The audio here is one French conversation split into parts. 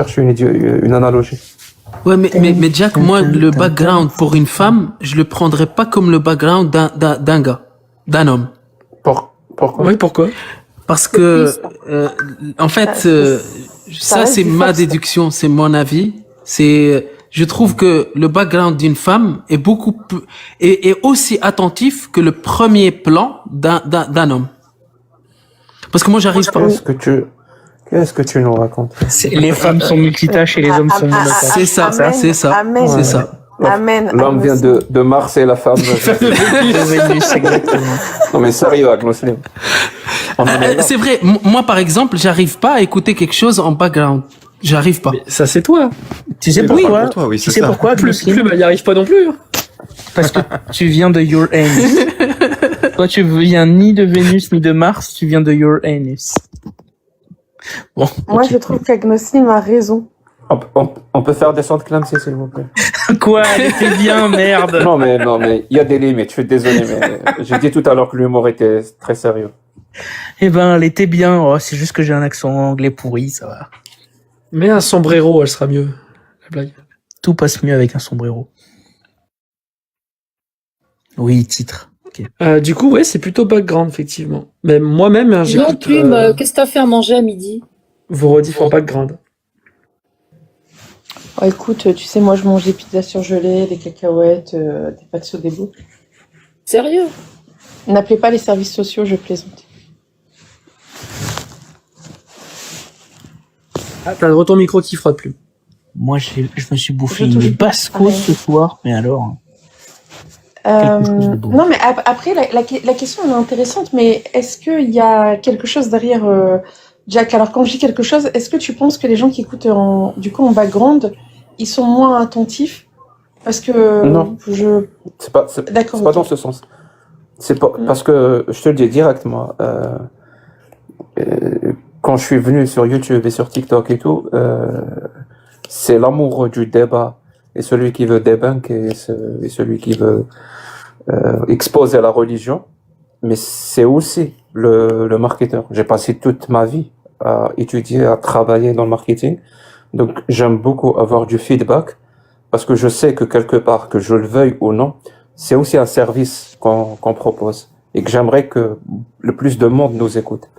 cherche une analogie. Ouais, mais Jack, moi, le background pour une femme, je le prendrais pas comme le background d'un gars, d'un homme. Pourquoi? Oui, pourquoi? Parce que, en fait, ça c'est ma déduction, c'est mon avis. Je trouve que le background d'une femme est beaucoup plus, est aussi attentif que le premier plan d'un homme. Parce que moi, j'arrive pas. Qu'est-ce que tu nous racontes? Les femmes sont multitâches et les hommes sont monotâches. C'est ça, c'est ça, c'est ça. Amen. L'homme vient de Mars et la femme de Vénus, exactement. Non mais sérieux, Agnoslim. C'est vrai, moi par exemple, j'arrive pas à écouter quelque chose en background. J'arrive pas. Mais ça c'est toi. Tu sais pourquoi? Pour toi, oui, Tu c'est sais ça. pourquoi? Plus, bah, y arrive pas non plus. Parce que tu viens de your anus. Toi, tu viens ni de Vénus ni de Mars, tu viens de your anus. Bon. Moi, je trouve qu'Agnoslim a raison. On peut faire descendre Clancy, s'il vous plaît. Quoi? Elle était bien, merde. Non mais il y a des limites. Je suis désolé, mais j'ai dit tout à l'heure que l'humour était très sérieux. Eh ben, elle était bien. Oh, c'est juste que j'ai un accent anglais pourri, ça va. Mais un sombrero, elle sera mieux. La blague. Tout passe mieux avec un sombrero. Oui, titre. Okay. Du coup, ouais, c'est plutôt background, effectivement. Mais moi-même, hein, Non, j'écoute Plume, qu'est-ce que t'as fait à manger à midi? vos rediffs en background. Oh, écoute, tu sais, moi, je mange des pizzas surgelées, des cacahuètes, des pâtes Sodebo. Sérieux? N'appelez pas les services sociaux, je plaisante. Ah, t'as ton micro qui frotte plus. Moi, je me suis bouffé Je touche une basco ce soir, mais alors. Quelque chose de beau. Non, mais après, la question elle est intéressante, mais est-ce qu'il y a quelque chose derrière Jack? Alors, quand je dis quelque chose, est-ce que tu penses que les gens qui écoutent en background, ils sont moins attentifs? Parce que Non. C'est pas D'accord, pas ok. dans ce sens. C'est pas parce que je te le dis directement. Quand je suis venu sur YouTube et sur TikTok et tout, c'est l'amour du débat et celui qui veut débunk et celui qui veut exposer la religion, mais c'est aussi le marketeur. J'ai passé toute ma vie à étudier, à travailler dans le marketing, donc j'aime beaucoup avoir du feedback parce que je sais que quelque part, que je le veuille ou non, c'est aussi un service qu'on propose et que j'aimerais que le plus de monde nous écoute.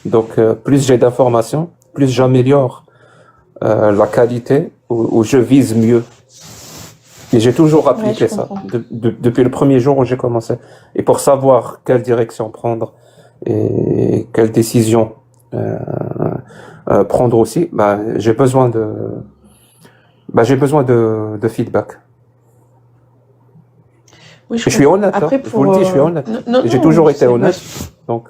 Donc plus j'ai d'informations, plus j'améliore la qualité ou je vise mieux. Et j'ai toujours appliqué Ouais, je ça comprends. depuis le premier jour où j'ai commencé. Et pour savoir quelle direction prendre et quelle décision prendre aussi, bah, j'ai besoin de feedback. Oui, Et je suis honnête, Après, hein, je vous le dis, je suis honnête. Non, Et j'ai non, toujours été c'est- honnête. Donc,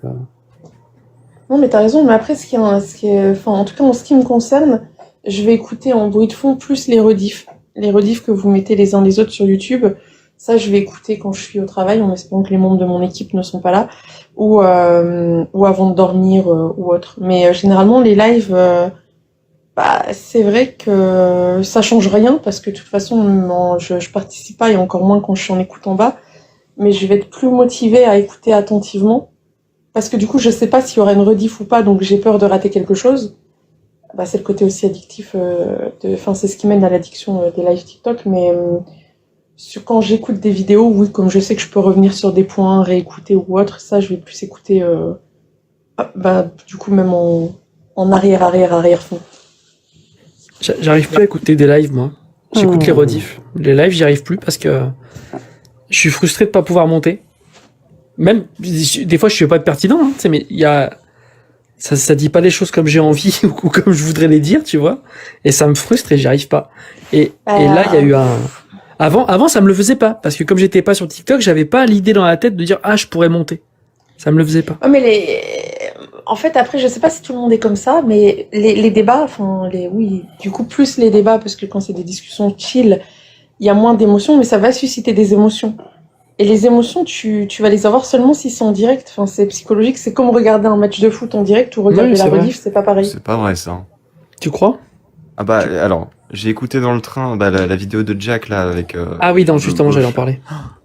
Non, mais t'as raison. Mais après, enfin, en tout cas, en ce qui me concerne, je vais écouter en bruit de fond plus les rediffs. Les rediffs que vous mettez les uns les autres sur YouTube. Ça, je vais écouter quand je suis au travail, en espérant que les membres de mon équipe ne sont pas là, ou avant de dormir ou autre. Mais généralement, les lives, bah, c'est vrai que ça change rien parce que de toute façon, je participe pas et encore moins quand je suis en écoute en bas. Mais je vais être plus motivée à écouter attentivement. Parce que du coup, je sais pas s'il y aura une rediff ou pas, donc j'ai peur de rater quelque chose. Bah, c'est le côté aussi addictif, enfin, c'est ce qui mène à l'addiction des live TikTok, mais quand j'écoute des vidéos, oui, comme je sais que je peux revenir sur des points, réécouter ou autre, ça, je vais plus écouter, bah, du coup, même en arrière-fond. J'arrive plus à écouter des lives, moi. J'écoute les rediffs. Les lives, j'y arrive plus parce que je suis frustré de pas pouvoir monter. Même, des fois, je suis pas pertinent, hein, tu sais, mais il y a, ça dit pas les choses comme j'ai envie ou comme je voudrais les dire, tu vois. Et ça me frustre et j'y arrive pas. Et là, il y a eu avant, ça me le faisait pas. Parce que comme j'étais pas sur TikTok, j'avais pas l'idée dans la tête de dire, ah, je pourrais monter. Ça me le faisait pas. Ouais, mais en fait, après, je sais pas si tout le monde est comme ça, mais les débats, enfin, oui, du coup, plus les débats, parce que quand c'est des discussions chill, il y a moins d'émotions, mais ça va susciter des émotions. Et les émotions, tu vas les avoir seulement s'ils sont en direct. Enfin, c'est psychologique. C'est comme regarder un match de foot en direct ou regarder Oui, la c'est vrai. rediff, c'est pas pareil. C'est pas vrai ça. Tu crois? Ah bah alors, j'ai écouté dans le train la vidéo de Jack là avec. Ah oui, non, justement, j'allais en parler.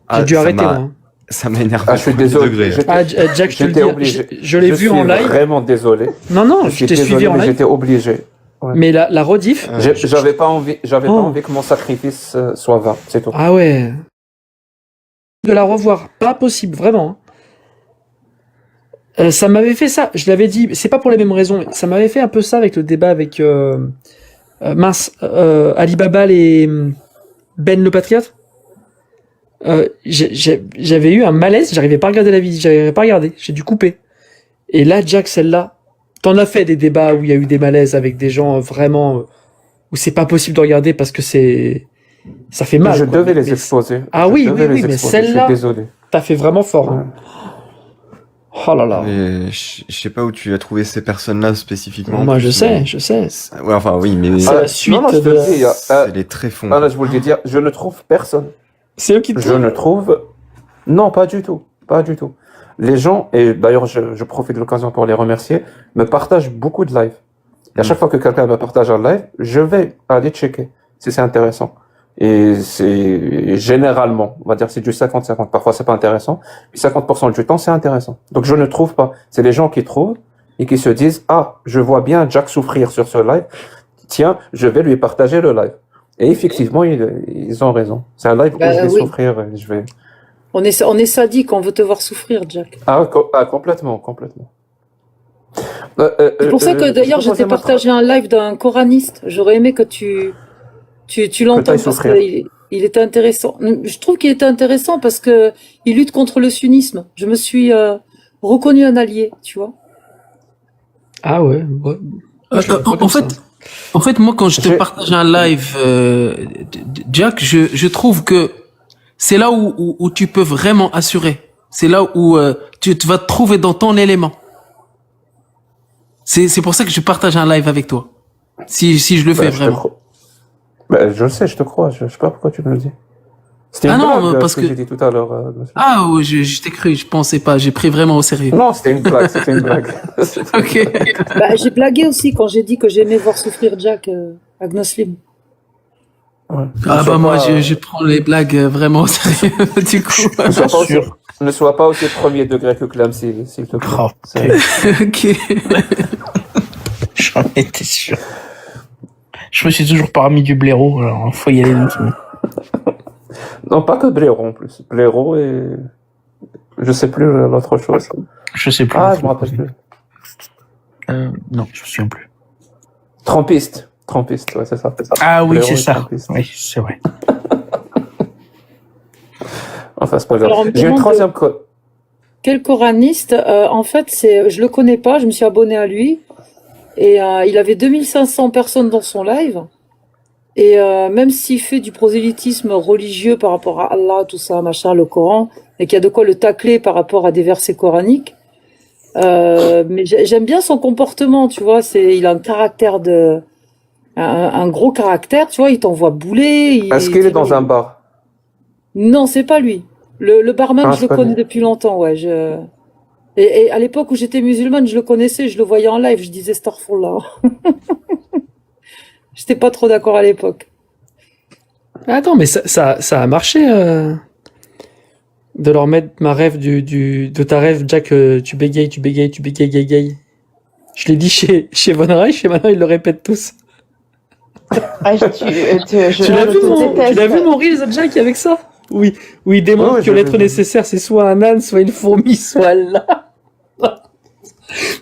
Ah, J'ai dû ça arrêter, m'a- moi. Ça m'a énervé. je suis au premier désolé. degré. Jack, je te le J'étais dis, obligé. je l'ai vu en Je suis live. vraiment désolé. Non, je t'ai suivi en mais live. j'étais obligé. Ouais. Mais la rediff. J'avais pas envie que mon sacrifice soit vain, c'est tout. Ah ouais. De la revoir, pas possible, vraiment. Ça m'avait fait ça, je l'avais dit, c'est pas pour les mêmes raisons, ça m'avait fait un peu ça avec le débat avec Alibaba et Ben le Patriote. J'avais eu un malaise, j'arrivais pas à regarder la vidéo, j'arrivais pas à regarder, j'ai dû couper. Et là, Jack, celle-là, t'en as fait des débats où il y a eu des malaises avec des gens vraiment où c'est pas possible de regarder parce que ça fait mal. Je quoi. devais Mais- les exposer. Ah Je oui, devais oui, les mais exposer, celle-là- Je suis désolé. T'as fait vraiment fort. Ouais. Hein. Oh là là. Mais je sais pas où tu as trouvé ces personnes-là spécifiquement. Moi, je mais- sais, je sais. Ouais, enfin, oui, mais C'est la suite non, je te de- le dis, elle est très fond. ah, là, je vous le dis dire, je ne trouve personne. C'est eux qui te Je ne trouve. Non, pas du tout. Pas du tout. Les gens, et d'ailleurs, je profite de l'occasion pour les remercier, me partagent beaucoup de lives. Et à chaque fois que quelqu'un me partage un live, je vais aller checker si c'est intéressant. Et c'est généralement, on va dire, c'est du 50-50. Parfois, c'est pas intéressant. Mais 50% du temps, c'est intéressant. Donc, je ne trouve pas. C'est les gens qui trouvent et qui se disent, ah, je vois bien Jack souffrir sur ce live. Tiens, je vais lui partager le live. Et effectivement, ils ont raison. C'est un live où Bah je vais oui. souffrir et je vais. On est sadique, on veut te voir souffrir, Jack. Complètement, complètement. C'est pour ça que d'ailleurs, je t'ai partagé partagé un live d'un coraniste. J'aurais aimé que tu l'entends t'ailles parce souffrir. qu'il était intéressant. Je trouve qu'il était intéressant parce que il lutte contre le sunnisme. Je me suis reconnu un allié, tu vois. Ah ouais. Ouais. Je le vois En comme ça. fait, moi, quand je te J'ai- partage un live, Jack, je trouve que c'est là où tu peux vraiment assurer. C'est là où tu vas te trouver dans ton élément. C'est pour ça que je partage un live avec toi. Si je le fais Bah, je te vraiment. crois. Bah, je le sais, je te crois. Je sais pas pourquoi tu me le dis. C'était Ah une non, blague, parce ce que que- j'ai dit tout à l'heure. Monsieur. Ah, ouais, je t'ai cru, je pensais pas, j'ai pris vraiment au sérieux. Non, c'était une blague. C'était une blague. Ok. Bah, j'ai blagué aussi quand j'ai dit que j'aimais voir souffrir Jack à Gnoslim. Ouais. Ah Ne sois bah moi, pas- je prends les blagues vraiment au sérieux, du coup. ne sois pas aussi- Sûr. ne sois pas aussi premier degré que Clam, s'il te plaît. Oh, C'est- Ok. J'en étais sûr. Je me suis toujours parmi du blaireau, alors faut y aller doucement. Non, pas que Blaireau en plus. Blaireau et. Je sais plus l'autre chose. Je sais plus. Ah, je me rappelle plus. Non, je me souviens plus. Trampiste. Trampiste, ouais, c'est ça. Ah oui, Blaireau c'est et ça. Trampiste. Oui, c'est vrai. Enfin, c'est pas grave. Alors, on me J'ai une demande troisième code. Quel coraniste en fait, je le connais pas, je me suis abonné à lui. Et il avait 2500 personnes dans son live. Et même s'il fait du prosélytisme religieux par rapport à Allah, tout ça, machin, le Coran, et qu'il y a de quoi le tacler par rapport à des versets coraniques, mais j'aime bien son comportement, tu vois. Il a un caractère un gros caractère, tu vois. Il t'envoie bouler. Est-ce qu'il est dans un bar? Non, c'est pas lui. Le barman, Ah, je c'est le pas connais lui. depuis longtemps, ouais. Et à l'époque où j'étais musulmane, je le connaissais, je le voyais en live, je disais Starfall là. J'étais pas trop d'accord à l'époque. Attends, mais ça a marché de leur mettre ma rêve de ta rêve, Jack, tu bégayes, gay. Je l'ai dit chez Von Reich et maintenant ils le répètent tous. Ah, je Tu l'as vu, te déteste. mon reel, Jack, avec ça? Oui, oui, il démontre Ouais, que je l'être l'ai vu. nécessaire, c'est soit un âne, soit une fourmi, soit là.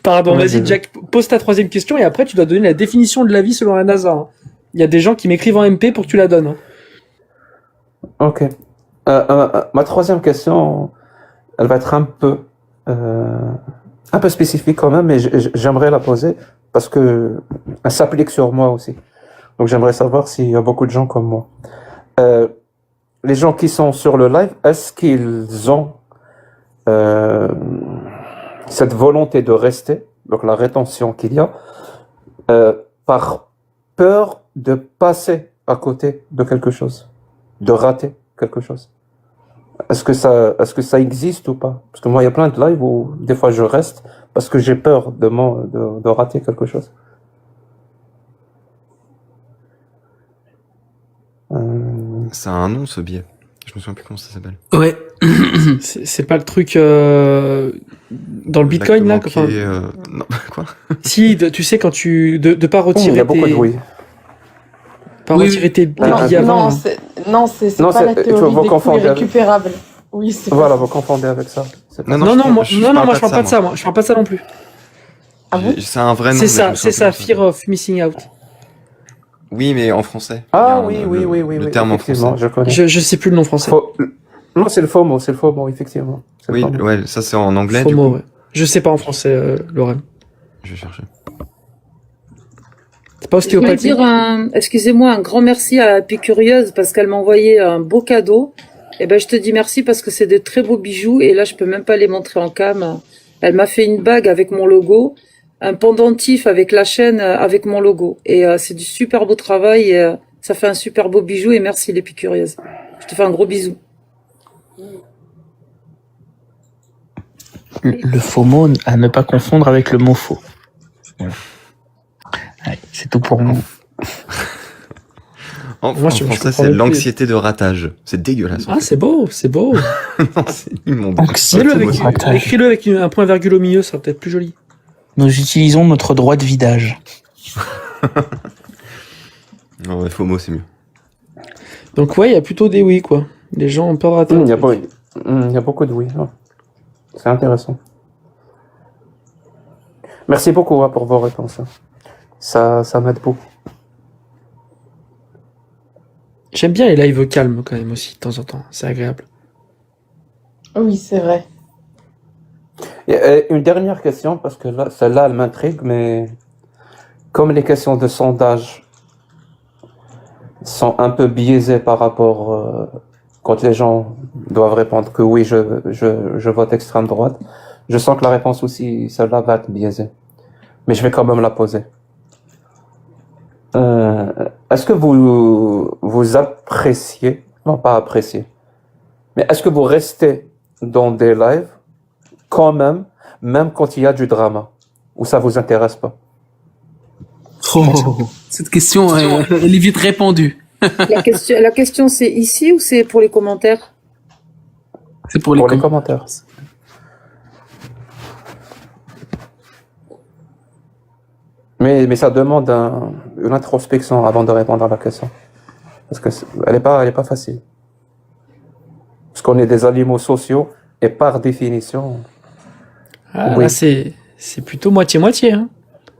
Pardon, Ouais, vas-y, j'ai vu. Jack, pose ta troisième question et après tu dois donner la définition de la vie selon la NASA. Hein. Il y a des gens qui m'écrivent en MP pour que tu la donnes. Hein. Ok. Ma troisième question, elle va être un peu spécifique quand même, mais j'aimerais la poser parce que elle s'applique sur moi aussi. Donc j'aimerais savoir s'il y a beaucoup de gens comme moi. Les gens qui sont sur le live, est-ce qu'ils ont cette volonté de rester, donc la rétention qu'il y a, par peur de passer à côté de quelque chose, de rater quelque chose? Est-ce que ça existe ou pas? Parce que moi, il y a plein de lives où des fois je reste parce que j'ai peur de rater quelque chose. Ça a un nom, ce biais. Je me souviens plus comment ça s'appelle. Ouais. C'est pas le truc dans le Bitcoin, là, enfin, Non, quoi? si, tu sais, quand de pas Il y retirer a beaucoup de oui. pas Oui, retirer tes Non, billets avant. non, hein. c'est Non, pas la c'est- théorie vous des confondez coûts avec- irrécupérables. Oui, c'est Voilà, pas vous confondez avec ça. C'est pas- Non, non, moi, je non, non, moi, je parle parle pas de ça, moi. Je parle pas de ça non plus. Ah bon? C'est un vrai nom. C'est mais je ça, me c'est souviens ça, plus fear comment of missing out. Oui, mais en français. Ah Il y a oui, un- oui, le- oui, oui, Le oui, terme en effectivement, français. je connais. Je sais plus le nom français. Non, c'est le FOMO, effectivement. C'est le Oui, FOMO. ouais, ça c'est en anglais. Du FOMO, coup. ouais. Je sais pas en français, Lorraine. Je vais chercher. C'est pas Je voulais ostéopathie. dire excusez-moi, un grand merci à Épicurieuse parce qu'elle m'a envoyé un beau cadeau. Et ben, je te dis merci parce que c'est de très beaux bijoux et là, je peux même pas les montrer en cam. Elle m'a fait une bague avec mon logo, un pendentif avec la chaîne avec mon logo. Et c'est du super beau travail et ça fait un super beau bijou et merci l'Épicurieuse. Je te fais un gros bisou. Le FOMO à ne pas confondre avec le MOFO. Voilà. Allez, c'est tout pour moi. En Moi, je français, comprends c'est même plus. l'anxiété de ratage. C'est dégueulasse. en Ah, fait. c'est beau, c'est beau. Non, c'est immonde. Écris-le avec, Anxiété de ratage. écris-le avec un point virgule au milieu, ça va peut-être plus joli. Nous utilisons notre droit de vidage. Non, ouais, FOMO, c'est mieux. Donc, ouais, il y a plutôt des oui, quoi. Les gens ont peur de rater. Il y a beaucoup de oui. Ouais. C'est intéressant. Merci beaucoup pour vos réponses. Ça m'aide beaucoup. J'aime bien les lives calmes, quand même, aussi, de temps en temps. C'est agréable. Oui, c'est vrai. Et une dernière question, parce que là, celle-là, elle m'intrigue, mais comme les questions de sondage sont un peu biaisées par rapport quand les gens doivent répondre que oui, je vote extrême droite, je sens que la réponse aussi, celle-là va être biaisée. Mais je vais quand même la poser. Est-ce que vous appréciez, non pas appréciez, mais est-ce que vous restez dans des lives quand même quand il y a du drama, ou ça vous intéresse pas? Cette question, elle est vite répondue. La question c'est ici ou c'est pour les commentaires? C'est pour les Pour les commentaires. commentaires. Mais ça demande une introspection avant de répondre à la question. Parce que elle est pas facile. Parce qu'on est des animaux sociaux et par définition. Ah, Oui. là, c'est plutôt moitié-moitié, hein.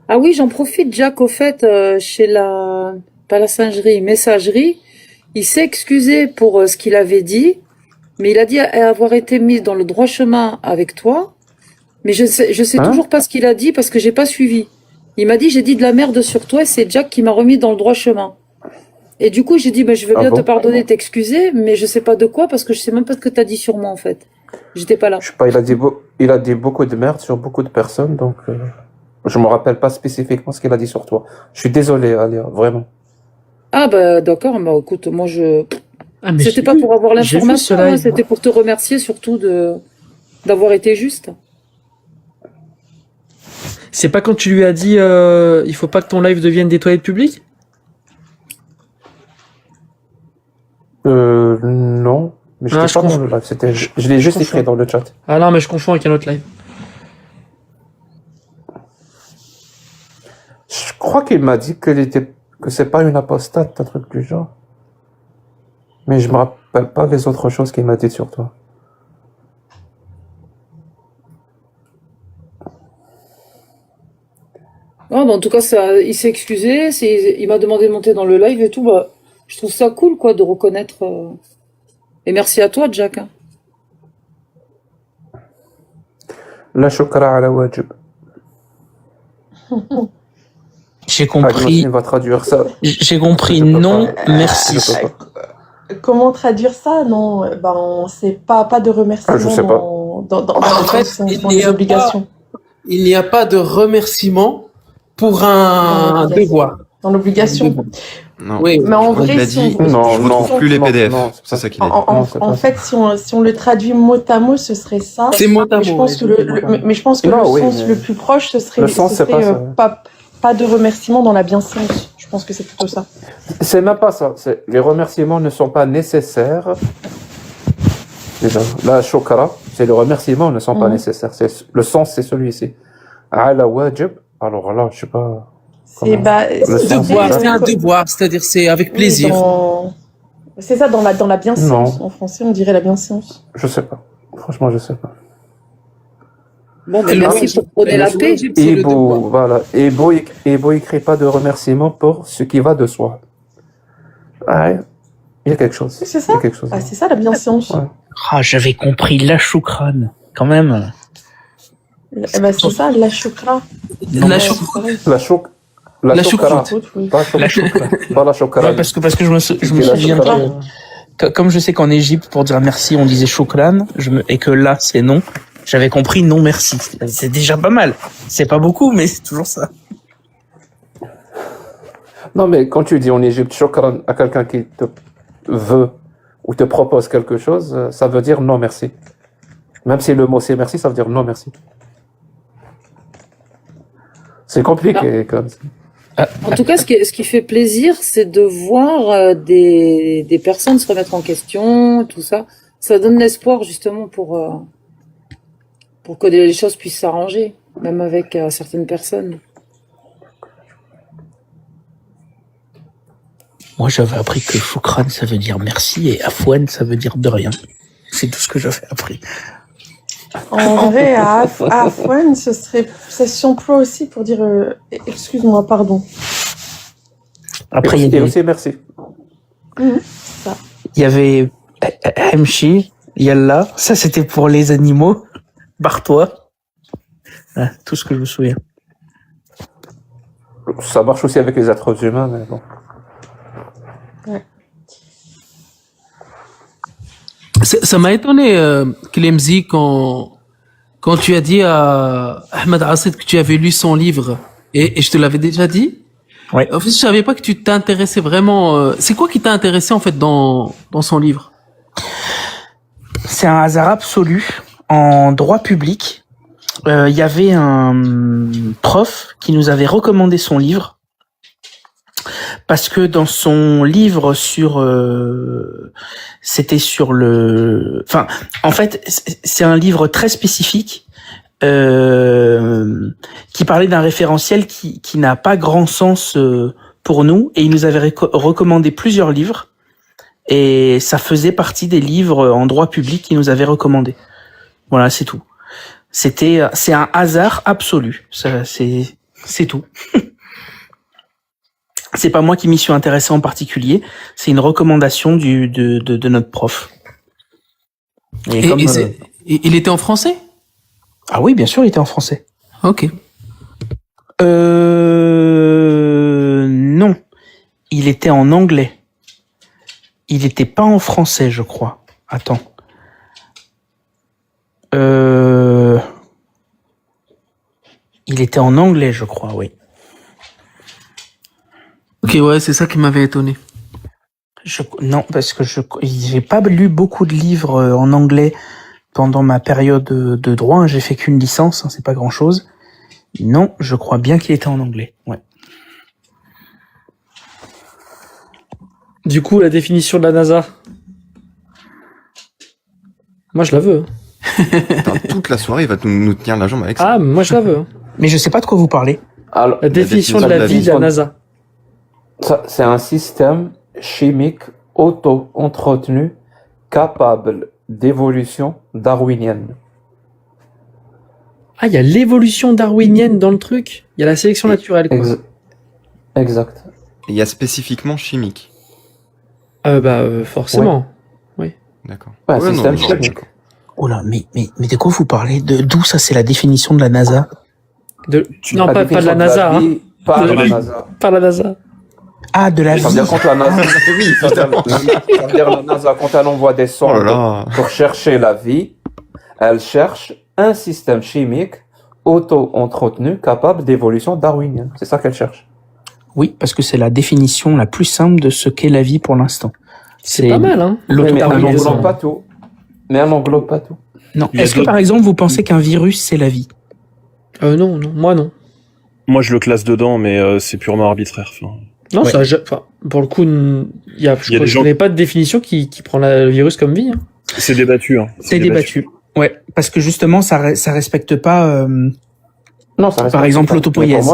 Ah oui, j'en profite, Jack, au fait, chez pas la singerie, messagerie, il s'est excusé pour ce qu'il avait dit, mais il a dit avoir été mis dans le droit chemin avec toi, mais je sais Hein? toujours pas ce qu'il a dit parce que j'ai pas suivi. Il m'a dit, j'ai dit de la merde sur toi et c'est Jack qui m'a remis dans le droit chemin. Et du coup, j'ai dit, je veux Ah bien bon? te pardonner, t'excuser, mais je sais pas de quoi parce que je sais même pas ce que t'as dit sur moi, en fait. J'étais pas là. Je sais pas, il a dit beaucoup de merde sur beaucoup de personnes, donc je me rappelle pas spécifiquement ce qu'il a dit sur toi. Je suis désolé, Alia, vraiment. Ah bah d'accord, bah écoute, moi Ah, mais c'était pas pour avoir j'ai vu l'information, ce live, hein, c'était pour te remercier surtout d'avoir été juste. C'est pas quand tu lui as dit il faut pas que ton live devienne des toilettes publiques? Non, mais je Ah, n'étais je pas dans confonds. le live, je l'ai juste écrit dans le chat. Ah non, mais je confonds avec un autre live. Je crois qu'il m'a dit que c'est pas une apostate, un truc du genre. Mais je me rappelle pas les autres choses qu'il m'a dit sur toi. Ah, bah, en tout cas, il s'est excusé, il m'a demandé de monter dans le live et tout. Bah, je trouve ça cool, quoi, de reconnaître. Et merci à toi, Jack. Hein. La shukra ala wajib. J'ai Agnosine compris. va traduire ça. J'ai compris. Je peux Non, pas. merci. Je peux pas. Comment traduire ça? Non, ben, c'est pas de remerciement Ah, je sais pas. En fait, dans les obligations. Il n'y a pas de remerciement pour un devoir. Dans l'obligation. Non. Oui. Mais en Je crois qu'il vrai, a si dit, on, Non, je non, retrouve plus les non, PDF. non, C'est ça qu'il a dit. Non, c'est en pas fait, si on le traduit mot à mot, ce serait ça. C'est mot à Mais je mot, pense ouais, que mais je pense que Non, le oui, sens mais le plus proche, ce serait, le sens, c'est pas ça. pas de remerciement dans la bienséance. Je pense que c'est plutôt ça. C'est même pas ça. Les remerciements ne sont pas nécessaires. Déjà, la shukra, c'est le remerciement ne sont pas Mhm. nécessaires. Le sens, c'est celui-ci. Ala wajib, alors là, je sais pas. C'est bah, Le sens, Devoir, c'est c'est un devoir, c'est-à-dire c'est avec oui, plaisir. c'est ça, dans la bienséance. Non. En français, on dirait la bienséance. Je sais pas. Franchement, je sais pas. Bon, mais Et le merci wajib- pour prôner et la le paix. wajib, c'est le devoir. Ebo, voilà. Ebo écrit pas de remerciement pour ce qui va de soi. Ouais. Il y a quelque chose. Oui, c'est ça. Il y a quelque chose. Ah, c'est ça la bienséance. Ouais. Ah, j'avais compris la choucrane. Quand même. Eh ben, c'est ça, la chokra. La Ouais, chou- c'est pareil. La choucroute. choucroute. Oui. Pas La choucroute. Pas la choucroute. Ouais, parce que je me C'est la souviens chocolat. comme je sais qu'en Égypte, pour dire merci, on disait choukran, et que là, c'est non, j'avais compris non merci. C'est déjà pas mal. C'est pas beaucoup, mais c'est toujours ça. Non, mais quand tu dis en Égypte shukran à quelqu'un qui te veut ou te propose quelque chose, ça veut dire non merci. Même si le mot c'est merci, ça veut dire non merci. C'est compliqué comme ça. En tout cas, ce qui fait plaisir, c'est de voir des personnes se remettre en question, tout ça. Ça donne l'espoir justement pour que les choses puissent s'arranger, même avec certaines personnes. Moi, j'avais appris que choukran, ça veut dire merci, et afouane, ça veut dire de rien. C'est tout ce que j'avais appris. En vrai, à Afouane, ça s'emploie aussi pour dire excuse-moi, pardon. Après, il y a Et des- aussi merci. Ça. il y avait Hemchi, Yalla, ça c'était pour les animaux. Barre-toi. Ah, tout ce que je me souviens. Ça marche aussi avec les êtres humains, mais bon. Ça m'a étonné, Clemzy, quand tu as dit à Ahmed Asset que tu avais lu son livre, et je te l'avais déjà dit. Ouais. En fait, je savais pas que tu t'intéressais vraiment. C'est quoi qui t'a intéressé en fait dans son livre? C'est un hasard absolu. En droit public, il y avait un prof qui nous avait recommandé son livre parce que dans son livre c'était sur le, enfin, en fait, c'est un livre très spécifique qui parlait d'un référentiel qui n'a pas grand sens pour nous, et il nous avait recommandé plusieurs livres. Et ça faisait partie des livres en droit public qu'il nous avait recommandés. Voilà, c'est tout. C'est un hasard absolu. Ça, c'est tout. C'est pas moi qui m'y suis intéressé en particulier. C'est une recommandation de notre prof. Et comme, Il était en français? ah oui, bien sûr, il était en français. Ok. Non. Il était en anglais. Il était pas en français, je crois. Attends. Il était en anglais, je crois, oui. Ok, ouais, c'est ça qui m'avait étonné. Non, parce que j'ai pas lu beaucoup de livres en anglais pendant ma période de droit. Hein. J'ai fait qu'une licence, hein, c'est pas grand chose. Non, je crois bien qu'il était en anglais. Ouais. Du coup, la définition de la NASA. Moi, je la veux. Putain, toute la soirée, il va nous tenir la jambe avec ça. Ah, moi, je la veux. Mais je sais pas de quoi vous parlez. Alors, La définition de la vie de la NASA. ça, c'est un système chimique auto-entretenu capable d'évolution darwinienne. Ah, il y a l'évolution darwinienne dans le truc. Il y a la sélection naturelle, quoi. Exact. Il y a spécifiquement chimique. Forcément. D'accord. Ouais, Ouais, système non, chimique. d'accord. Oh là, mais de quoi vous parlez? D'où ça, c'est la définition de la NASA? Non, pas de la NASA, hein. Pas de la vie. NASA. Pas la NASA. Ah, de la vie. Ça veut dire quand la NASA, ça veut dire la NASA, quand elle envoie des Oh là sondes là. pour chercher la vie, elle cherche un système chimique auto-entretenu capable d'évolution darwinienne. C'est ça qu'elle cherche. Oui, parce que c'est la définition la plus simple de ce qu'est la vie pour l'instant. C'est pas mal, hein. Mais elle Darwinisme. n'englobe pas tout. Mais elle n'englobe pas tout. Non. Il y a Est-ce que d'autres- par exemple vous pensez qu'un virus c'est la vie? Non, moi non. Moi, je le classe dedans, mais c'est purement arbitraire. Enfin, Non, Ouais. pour le coup, je des gens- connais pas de définition qui prend le virus comme vie. Hein. c'est débattu. Hein. C'est débattu. Ouais, parce que justement, ça respecte pas, Non, ça reste par exemple, mais l'autopoïèse.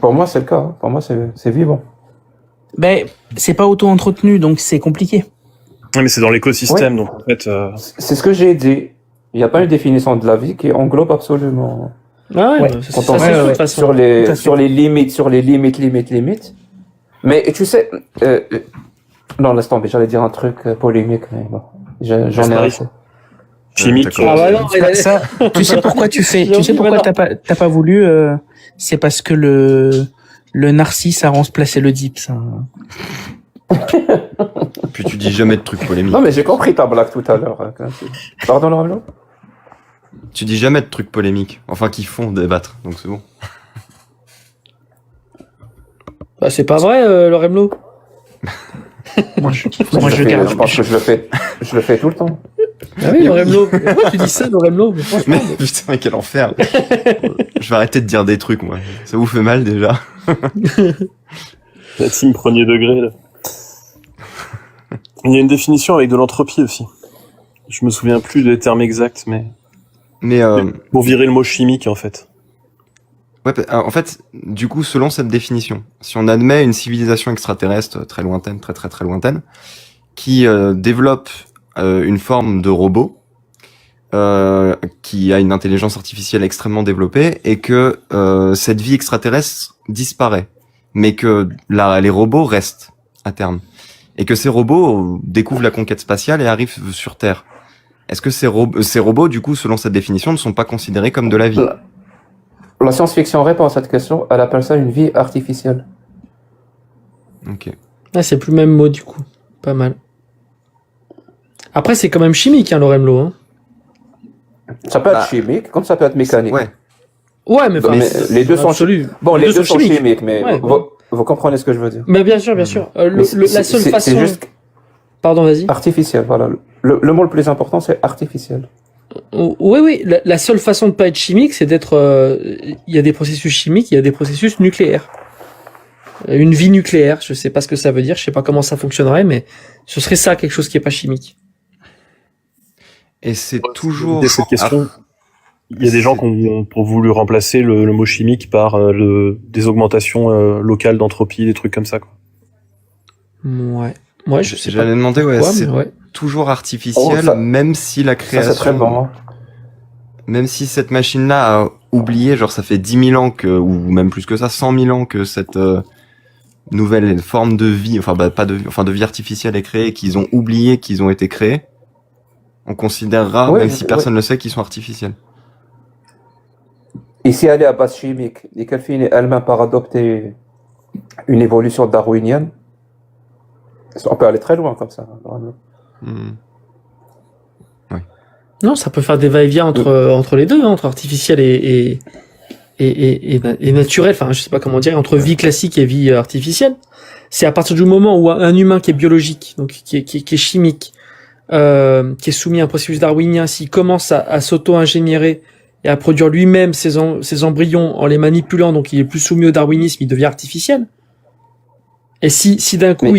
pour moi, c'est le cas. Hein. Pour moi, c'est vivant. Ben, c'est pas auto-entretenu, donc c'est compliqué. Ouais, mais c'est dans l'écosystème, donc en fait, C'est ce que j'ai dit. Il n'y a pas une définition de la vie qui englobe absolument. Ah ouais, Ouais. bah, Quand ça on c'est ouais, fou, de ouais. toute façon. sur Tout à fait. sur les limites. Mais tu sais, non, laisse tomber. J'allais dire un truc polémique, mais bon, j'en ai Pareil. assez. chimique. d'accord. Ah bah non, il a- Ça, tu sais pourquoi tu fais, tu sais Gentil, pourquoi maintenant. t'as pas voulu, c'est parce que le narcisse a remplacé le dip, ça. Puis tu dis jamais de trucs polémiques. Non, mais j'ai compris ta blague tout à l'heure. Clancy. Pardon, Laurent. Tu dis jamais de trucs polémiques. Enfin, qui font débattre, donc c'est bon. Bah, c'est pas vrai, Loremlo. Moi, je Je garde. pense que je le fais tout le temps. Ah oui, Loremlo. Pourquoi tu dis ça, Loremlo? Mais franchement, Mais putain, quel enfer. Je vais arrêter de dire des trucs, moi. Ça vous fait mal déjà. La team premier degré, là. Il y a une définition avec de l'entropie aussi. Je me souviens plus des termes exacts, mais Mais pour virer le mot chimique, en fait. ouais, en fait, du coup, selon cette définition, si on admet une civilisation extraterrestre très lointaine, très lointaine, qui développe une forme de robot, qui a une intelligence artificielle extrêmement développée, et que cette vie extraterrestre disparaît, mais que les robots restent à terme, et que ces robots découvrent la conquête spatiale et arrivent sur Terre. Est-ce que ces robots, du coup, selon cette définition, ne sont pas considérés comme de la vie? La science-fiction répond à cette question. Elle appelle ça une vie artificielle. Ok. ah, c'est plus le même mot, du coup. Pas mal. Après, c'est quand même chimique, hein, Loremlo. Hein. Ça peut être Bah, chimique, comme ça peut être mécanique. Ouais. Ouais, mais, enfin, Mais les deux sont absolu. Bon, les deux sont chimiques. chimiques, mais Ouais, vous comprenez ce que je veux dire. Mais bien sûr, bien sûr. Mais La seule c'est façon. juste Pardon, vas-y. artificiel, voilà. Le mot le plus important, c'est artificiel. Oui, oui. La seule façon de pas être chimique, c'est d'être. Il y a des processus chimiques, il y a des processus nucléaires. Une vie nucléaire, je sais pas ce que ça veut dire, je sais pas comment ça fonctionnerait, mais ce serait ça, quelque chose qui est pas chimique. Et c'est toujours... Dès cette question, il y a des gens qui ont voulu remplacer le mot chimique par des augmentations locales d'entropie, des trucs comme ça, quoi. Ouais. Ouais, je sais pas. J'allais demander, ouais, pourquoi, c'est mais ouais. toujours artificiel, Oh, ça- même si la Ça, création... c'est très bon. Hein. Même si cette machine-là a oublié, genre ça fait 10 000 ans que, ou même plus que ça, 100 000 ans que cette nouvelle forme de vie, enfin bah, pas de vie, enfin de vie artificielle est créée, et qu'ils ont oublié qu'ils ont été créés, on considérera, Ouais, même si personne ouais. ne le sait, qu'ils sont artificiels. Et si elle est à base chimique et qu'elle finit elle-même par adopter une évolution darwinienne, on peut aller très loin comme ça. Vraiment. Hmm. Non, ça peut faire des va-et-vient entre les deux, hein, entre artificiel et naturel. Enfin, je sais pas comment dire, entre vie classique et vie artificielle. C'est à partir du moment où un humain qui est biologique, donc qui est chimique, qui est soumis à un processus darwinien, s'il commence à s'auto-ingénierer et à produire lui-même ses embryons en les manipulant, donc il est plus soumis au darwinisme, il devient artificiel. Et si d'un coup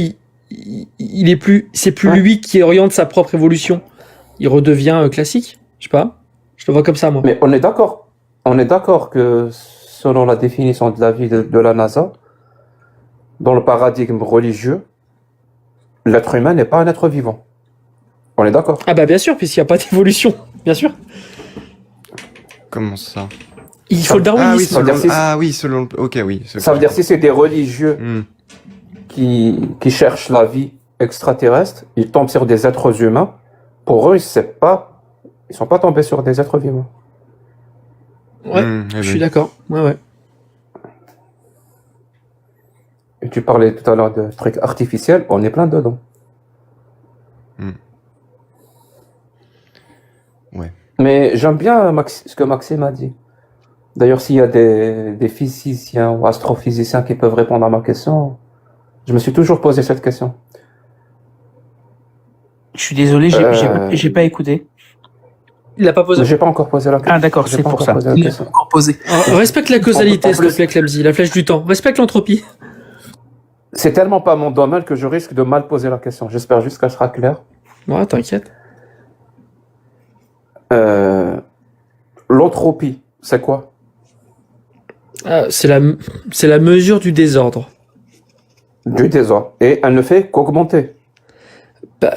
il est plus, c'est plus Ouais. lui qui oriente sa propre évolution, il redevient classique. Je sais pas. Je le vois comme ça, moi. Mais on est d'accord. On est d'accord que selon la définition de la vie de la NASA, dans le paradigme religieux, l'être humain n'est pas un être vivant. On est d'accord. Ah bah bien sûr, puisqu'il n'y a pas d'évolution. Bien sûr. Comment ça? Il faut le Ah oui, darwinisme. ça veut dire selon... si- ah oui, selon... Ok, oui. Ça veut dire si c'est des religieux Hmm. qui cherchent la vie extraterrestre, ils tombent sur des êtres humains. Pour eux, ils sont pas tombés sur des êtres vivants. Ouais, Hmm, eh je ben. suis d'accord. Ouais, ouais. Et tu parlais tout à l'heure de trucs artificiels, on est plein dedans. Ouais. Mais j'aime bien ce que Maxime a dit. D'ailleurs, s'il y a des physiciens ou astrophysiciens qui peuvent répondre à ma question, je me suis toujours posé cette question. Je suis désolé, j'ai pas écouté. Il l'a pas posé. Mais j'ai pas encore posé la question. Ah, d'accord, J'ai c'est pas pour encore ça. posé la Il l'a question. pas encore posé. Respecte la causalité, En s'il te plus- plaît, Clemzy. La flèche du temps. Respecte l'entropie. C'est tellement pas mon domaine que je risque de mal poser la question. J'espère juste qu'elle sera claire. Ouais, t'inquiète. Euh, L'entropie, c'est quoi? C'est la mesure du désordre. Du désordre. Et elle ne fait qu'augmenter. Bah,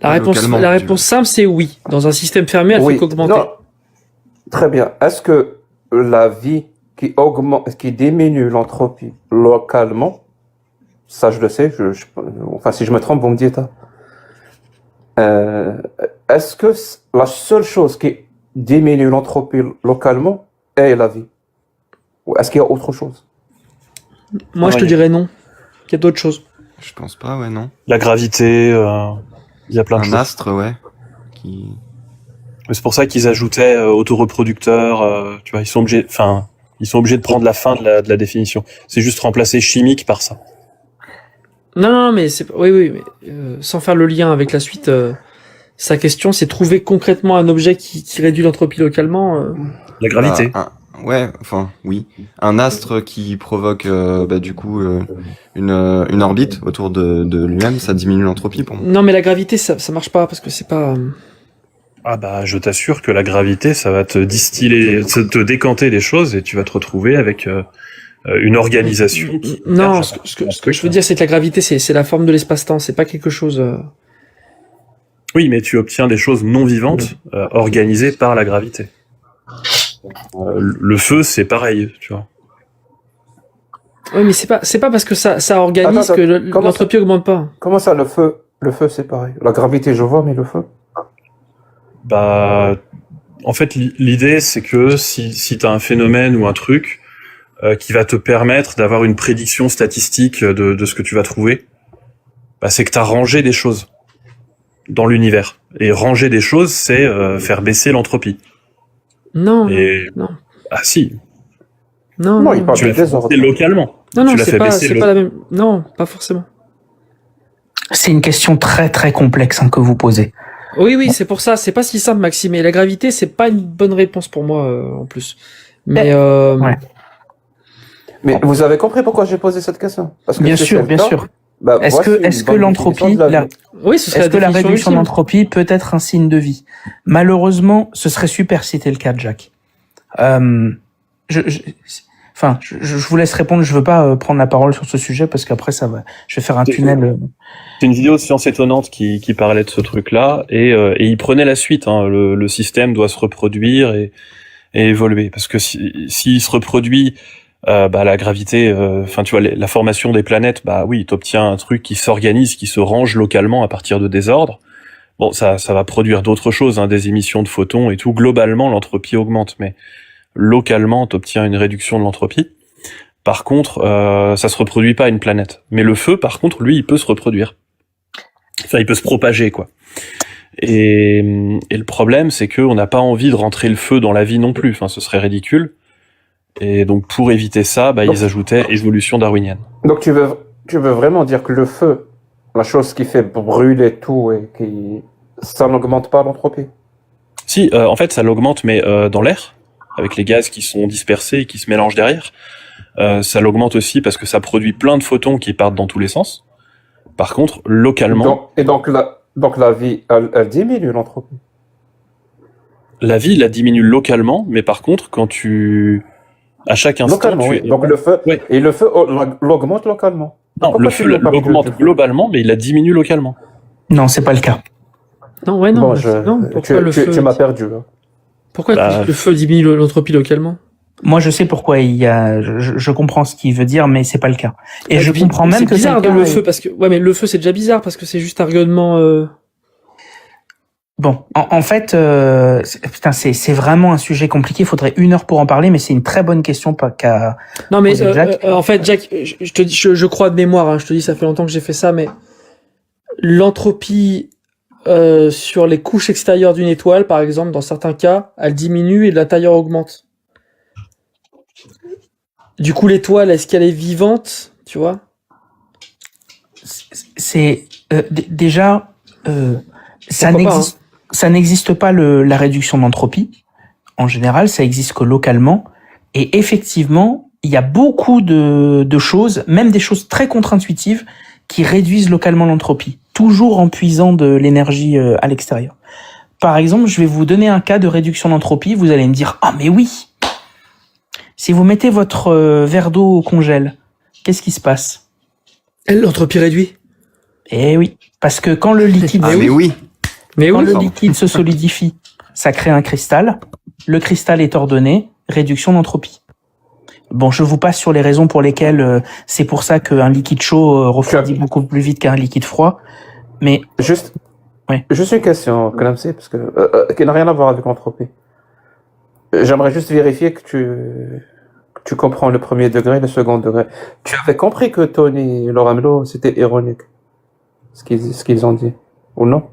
Localement, la réponse simple, c'est oui. Dans un système fermé, elle fait qu'augmenter. Non. Très bien. Est-ce que la vie qui augmente, qui diminue l'entropie localement, ça je le sais, enfin si je me trompe, vous me dites. Hein. Est-ce que la seule chose qui diminue l'entropie localement est la vie? Ou est-ce qu'il y a autre chose? Moi, je te dirais non. Il y a d'autres choses. Je pense pas, ouais, non. La gravité, il y a plein de Un choses. astre, ouais. Mais c'est pour ça qu'ils ajoutaient autoreproducteur, tu vois, ils sont obligés de prendre la fin de la définition. C'est juste remplacer chimique par ça. Non, mais oui, mais sans faire le lien avec la suite, sa question, c'est trouver concrètement un objet qui réduit l'entropie localement. La gravité. Ouais, enfin, oui. Un astre qui provoque, du coup, une orbite autour de lui-même, ça diminue l'entropie pour moi. Non, mais la gravité, ça marche pas parce que c'est pas. Ah bah, je t'assure que la gravité, ça va te distiller, te décanter des choses et tu vas te retrouver avec une organisation. Non, ce que je veux dire, c'est que la gravité, c'est la forme de l'espace-temps, c'est pas quelque chose. Oui, mais tu obtiens des choses non vivantes organisées par la gravité. Le feu, c'est pareil, tu vois. Oui, mais c'est pas parce que ça organise que l'entropie augmente pas. Comment ça, le feu, c'est pareil. La gravité, je vois, mais le feu? Bah, en fait, l'idée, c'est que si t'as un phénomène ou un truc qui va te permettre d'avoir une prédiction statistique de ce que tu vas trouver, bah, c'est que t'as rangé des choses dans l'univers. Et ranger des choses, c'est faire baisser l'entropie. Non. Ah si. Non, il parle tu de l'as fait désordre. baisser localement. Non, tu l'as c'est fait pas baisser la même. Non, pas forcément. C'est une question très très complexe que vous posez. Oui, c'est pour ça. C'est pas si simple, Maxime. Et la gravité, c'est pas une bonne réponse pour moi, en plus. Mais Ouais. Mais vous avez compris pourquoi j'ai posé cette question? Parce que Bien si sûr, c'est le bien cas, sûr. bah, Est-ce voici que, une est-ce que bonne l'entropie, définition de la vie. oui, ce serait est-ce que la définition réduction ultime. d'entropie peut être un signe de vie? Malheureusement, ce serait super si c'était le cas, Jack. Je vous laisse répondre. Je veux pas prendre la parole sur ce sujet parce qu'après je vais faire un tunnel. C'est une vidéo de Science Étonnante qui parlait de ce truc-là et il prenait la suite. Hein. Le système doit se reproduire et évoluer parce que s'il se reproduit, la gravité, tu vois, la formation des planètes, bah oui, t'obtiens un truc qui s'organise, qui se range localement à partir de désordre. Bon, ça va produire d'autres choses, hein, des émissions de photons et tout. Globalement, l'entropie augmente, mais localement, t'obtiens une réduction de l'entropie. Par contre, ça se reproduit pas à une planète. Mais le feu, par contre, lui, il peut se reproduire. Enfin, il peut se propager, quoi. Et le problème, c'est que on n'a pas envie de rentrer le feu dans la vie non plus. Enfin, ce serait ridicule. Et donc, pour éviter ça, ils ajoutaient évolution darwinienne. Donc tu veux vraiment dire que le feu, la chose qui fait brûler tout et ça n'augmente pas l'entropie? Si, en fait, ça l'augmente, mais dans l'air, avec les gaz qui sont dispersés et qui se mélangent derrière. Ça l'augmente aussi parce que ça produit plein de photons qui partent dans tous les sens. Par contre, localement... Donc la vie, elle diminue l'entropie? La vie, la diminue localement, mais par contre, quand à chaque instant... Localement, oui. Donc le feu, ouais. Et le feu l'augmente localement? Non, Pourquoi le tu feu n'as pas l'augmente plus de- globalement, mais il la diminue localement. Non, c'est pas le cas. Non, ouais, non. Bon, non. Pourquoi le feu tu m'as perdu. Hein. Pourquoi Bah, le feu diminue l'entropie localement? Moi, je sais pourquoi je comprends ce qu'il veut dire, mais c'est pas le cas. Et je comprends même que c'est bizarre c'est le feu parce que ouais, mais le feu c'est déjà bizarre parce que c'est juste un rayonnement. Bon, en fait, c'est vraiment un sujet compliqué. Il faudrait 1 heure pour en parler, mais c'est une très bonne question qu'à Non mais poser Jack. en fait, Jack, je te dis, je crois de mémoire. Hein, je te dis, ça fait longtemps que j'ai fait ça, mais l'entropie sur les couches extérieures d'une étoile, par exemple, dans certains cas, elle diminue et de l'intérieur augmente. Du coup, l'étoile, est-ce qu'elle est vivante, tu vois? C'est déjà ça Pourquoi pas, n'existe ça n'existe pas la réduction d'entropie. En général, ça existe que localement. Et effectivement, il y a beaucoup de choses, même des choses très contre-intuitives, qui réduisent localement l'entropie, toujours en puisant de l'énergie à l'extérieur. Par exemple, je vais vous donner un cas de réduction d'entropie. Vous allez me dire, ah mais oui. Si vous mettez votre verre d'eau au congèle, qu'est-ce qui se passe? L'entropie réduit. Eh oui, parce que quand le liquide, Ah mais oui. Mais quand oui. le liquide se solidifie, ça crée un cristal. Le cristal est ordonné, réduction d'entropie. Bon, je vous passe sur les raisons pour lesquelles c'est pour ça qu'un liquide chaud refroidit beaucoup plus vite qu'un liquide froid. Mais Juste, Ouais. juste une question, Clamsy, parce que qui n'a rien à voir avec l'entropie. J'aimerais juste vérifier que tu comprends le premier degré et le second degré. Tu avais compris que Tony et Loramelo, c'était ironique, ce qu'ils ont dit, ou non?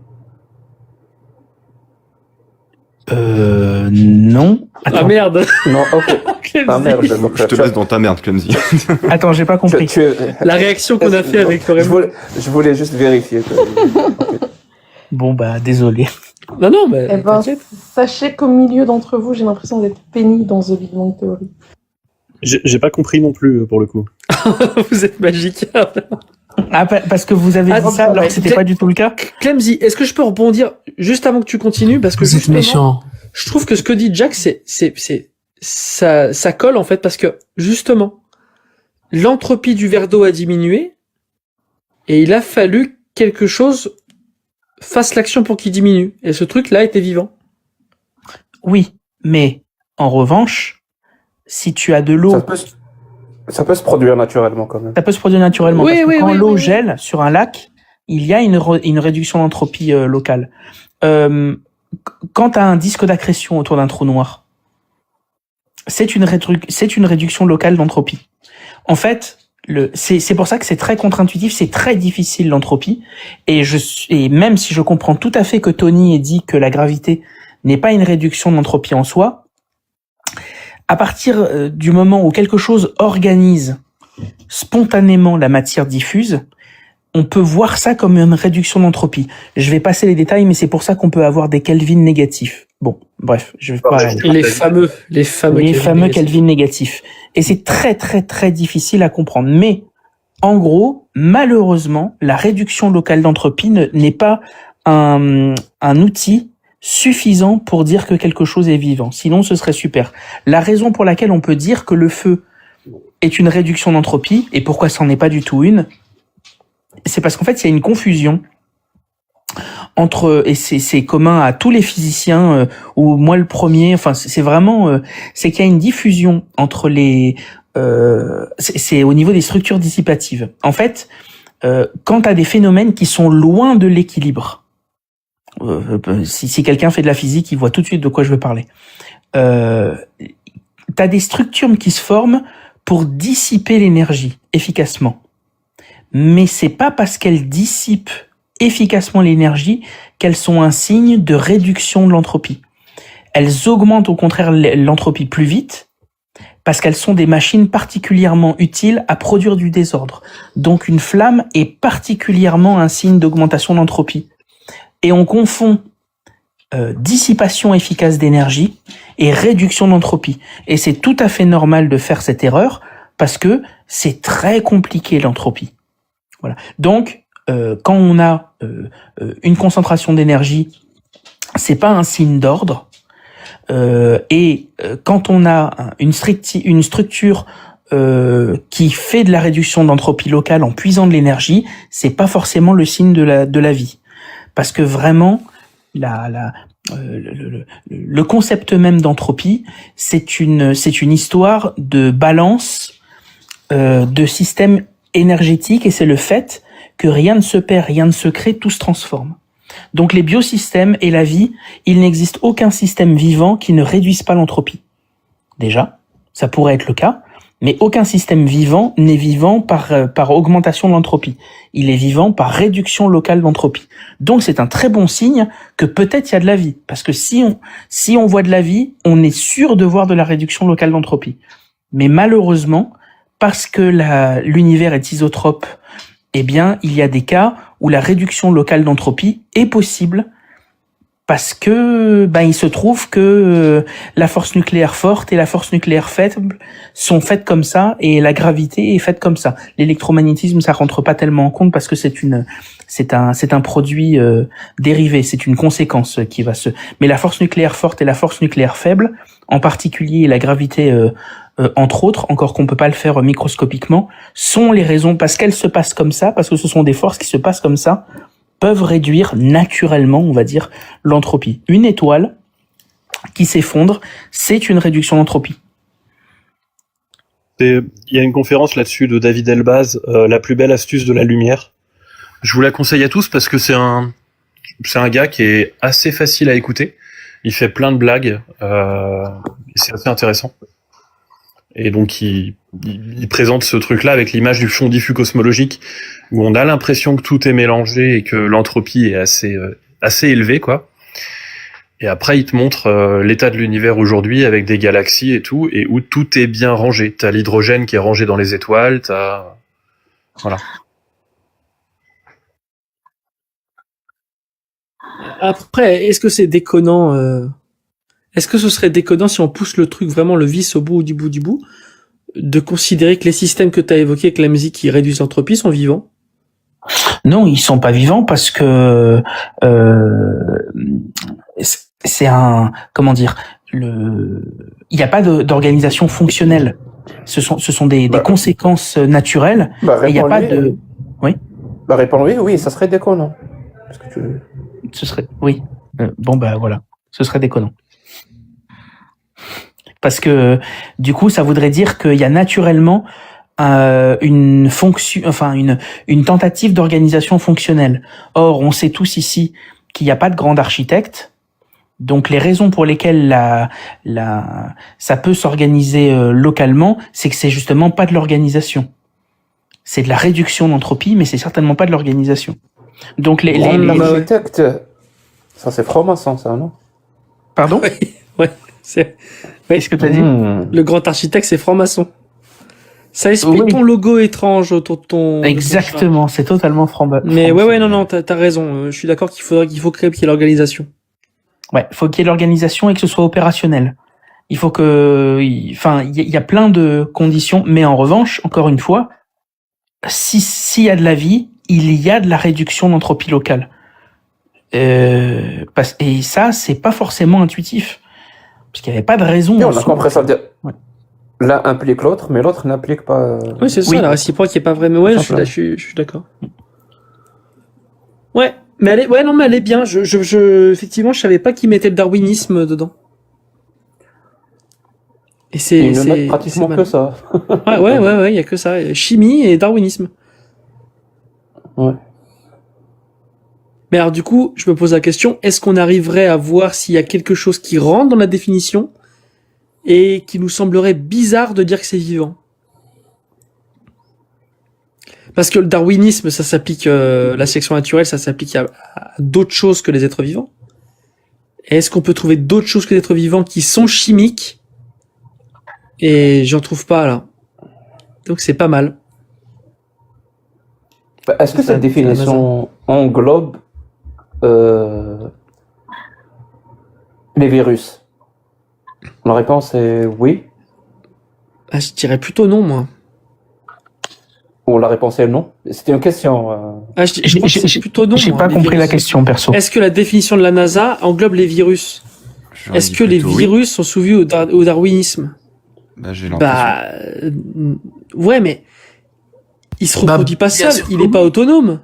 non. Ah Attends, merde. Non, ok. Ah merde, donc, Je te laisse dans ta merde, Clumsy. attends, j'ai pas compris. La réaction qu'on a fait avec je voulais juste vérifier. Ok. Bon bah désolé. Non, mais Eh ben, t'inquiète. sachez qu'au milieu d'entre vous, j'ai l'impression d'être pénible dans The Big Bang Theory. J'ai pas compris non plus, pour le coup. Vous êtes magique. Ah, parce que vous avez Ah, dit ça alors que c'était pas du tout le cas. Clemsy, est-ce que je peux rebondir juste avant que tu continues? Parce que Vous êtes justement, méchant. je trouve que ce que dit Jack, ça colle en fait, parce que justement, l'entropie du verre d'eau a diminué et il a fallu quelque chose fasse l'action pour qu'il diminue. Et ce truc-là était vivant. Oui, mais en revanche, si tu as de l'eau, Ça peut se produire naturellement quand même. ça peut se produire naturellement. Oui, parce que oui, quand oui, l'eau oui. gèle sur un lac, il y a une réduction d'entropie locale. Quand tu as un disque d'accrétion autour d'un trou noir, c'est une réduction locale d'entropie. En fait, c'est pour ça que c'est très contre-intuitif, c'est très difficile l'entropie. Et même si je comprends tout à fait que Tony ait dit que la gravité n'est pas une réduction d'entropie en soi, à partir du moment où quelque chose organise spontanément la matière diffuse, on peut voir ça comme une réduction d'entropie. Je vais passer les détails, mais c'est pour ça qu'on peut avoir des Kelvin négatifs. Bon, bref, je vais pas... Les fameux Kelvin négatifs. Et c'est très très très difficile à comprendre. Mais en gros, malheureusement, la réduction locale d'entropie n'est pas un outil suffisant pour dire que quelque chose est vivant. Sinon, ce serait super. La raison pour laquelle on peut dire que le feu est une réduction d'entropie, et pourquoi c'en est pas du tout une, c'est parce qu'en fait, il y a une confusion entre, et c'est commun à tous les physiciens, ou moi le premier, enfin c'est vraiment, c'est qu'il y a une diffusion entre les, c'est au niveau des structures dissipatives. En fait, quand tu as des phénomènes qui sont loin de l'équilibre, si quelqu'un fait de la physique, il voit tout de suite de quoi je veux parler. T'as des structures qui se forment pour dissiper l'énergie efficacement. Mais c'est pas parce qu'elles dissipent efficacement l'énergie qu'elles sont un signe de réduction de l'entropie. Elles augmentent au contraire l'entropie plus vite parce qu'elles sont des machines particulièrement utiles à produire du désordre. Donc une flamme est particulièrement un signe d'augmentation d'entropie. Et on confond dissipation efficace d'énergie et réduction d'entropie. Et c'est tout à fait normal de faire cette erreur parce que c'est très compliqué l'entropie. Voilà. Donc, quand on a une concentration d'énergie, c'est pas un signe d'ordre. Et quand on a une structure qui fait de la réduction d'entropie locale en puisant de l'énergie, c'est pas forcément le signe de la vie. Parce que vraiment, le concept même d'entropie, c'est une histoire de balance de système énergétique, et c'est le fait que rien ne se perd, rien ne se crée, tout se transforme. Donc les biosystèmes et la vie, il n'existe aucun système vivant qui ne réduise pas l'entropie. Déjà, ça pourrait être le cas, mais aucun système vivant n'est vivant par augmentation de l'entropie. Il est vivant par réduction locale d'entropie. Donc c'est un très bon signe que peut-être il y a de la vie, parce que si on voit de la vie, on est sûr de voir de la réduction locale d'entropie. Mais malheureusement, parce que l'univers est isotrope, eh bien, il y a des cas où la réduction locale d'entropie est possible parce que il se trouve que la force nucléaire forte et la force nucléaire faible sont faites comme ça et la gravité est faite comme ça. L'électromagnétisme, ça rentre pas tellement en compte parce que c'est un produit dérivé, c'est une conséquence qui va se. Mais la force nucléaire forte et la force nucléaire faible, en particulier la gravité entre autres, encore qu'on peut pas le faire microscopiquement, sont les raisons parce qu'elles se passent comme ça, parce que ce sont des forces qui se passent comme ça, peuvent réduire naturellement, on va dire, l'entropie. Une étoile qui s'effondre, c'est une réduction d'entropie. Il y a une conférence là-dessus de David Elbaz, la plus belle astuce de la lumière. Je vous la conseille à tous parce que c'est un gars qui est assez facile à écouter. Il fait plein de blagues, c'est assez intéressant. Et donc il présente ce truc-là avec l'image du champ diffus cosmologique où on a l'impression que tout est mélangé et que l'entropie est assez élevée, quoi. Et après il te montre l'état de l'univers aujourd'hui avec des galaxies et tout, et où tout est bien rangé. T'as l'hydrogène qui est rangé dans les étoiles, voilà. Après, est-ce que c'est déconnant Est-ce que ce serait déconnant si on pousse le truc vraiment le vis au bout du bout, de considérer que les systèmes que tu as évoqués avec la musique qui réduisent l'entropie sont vivants? Non, ils sont pas vivants parce que c'est un il n'y a pas d'organisation fonctionnelle. Ce sont des conséquences naturelles. Et il n'y a pas de. Oui. Réponds-lui, oui, ça serait déconnant. Parce que Ce serait, oui. Voilà, ce serait déconnant. Parce que du coup, ça voudrait dire qu'il y a naturellement une fonction, une tentative d'organisation fonctionnelle. Or, on sait tous ici qu'il n'y a pas de grand architecte. Donc, les raisons pour lesquelles ça peut s'organiser localement, c'est que c'est justement pas de l'organisation. C'est de la réduction d'entropie, mais c'est certainement pas de l'organisation. Donc, les architectes, ça c'est franc-maçon, ça, non? Pardon? Ouais, c'est. Oui, ce que tu as dit. Le grand architecte, c'est franc-maçon. Ça explique ton logo étrange autour de ton. Exactement, c'est totalement franc-maçon. Mais ouais, non, t'as raison. Je suis d'accord qu'il faut qu'il y ait l'organisation. Ouais, faut qu'il y ait l'organisation et que ce soit opérationnel. Il faut il y a plein de conditions, mais en revanche, encore une fois, s'il y a de la vie, il y a de la réduction d'entropie locale. Et ça, c'est pas forcément intuitif. Parce qu'il n'y avait pas de raison. Et on a compris ça. L'un implique l'autre, mais l'autre n'implique pas. Oui, c'est ça, la réciproque qui est pas vraie. Mais ouais, je suis d'accord. Ouais, mais elle est bien. Effectivement, je savais pas qu'ils mettaient le darwinisme dedans. Et ils ne mettent pratiquement que ça. Ouais, il y a que ça. Chimie et darwinisme. Ouais. Mais alors du coup, je me pose la question, est-ce qu'on arriverait à voir s'il y a quelque chose qui rentre dans la définition et qui nous semblerait bizarre de dire que c'est vivant? Parce que le darwinisme, ça s'applique, la sélection naturelle, ça s'applique à d'autres choses que les êtres vivants. Et est-ce qu'on peut trouver d'autres choses que les êtres vivants qui sont chimiques? Et j'en trouve pas là. Donc c'est pas mal. Est-ce que cette définition englobe les virus? La réponse est oui. Ah, je dirais plutôt non, moi. Ou la réponse est non. C'était une question. C'est plutôt non. J'ai pas compris la question, perso. Est-ce que la définition de la NASA englobe les virus? Est-ce que les virus sont soumis au darwinisme? J'ai l'impression. Ouais, mais il se reproduit pas seul, il est pas autonome.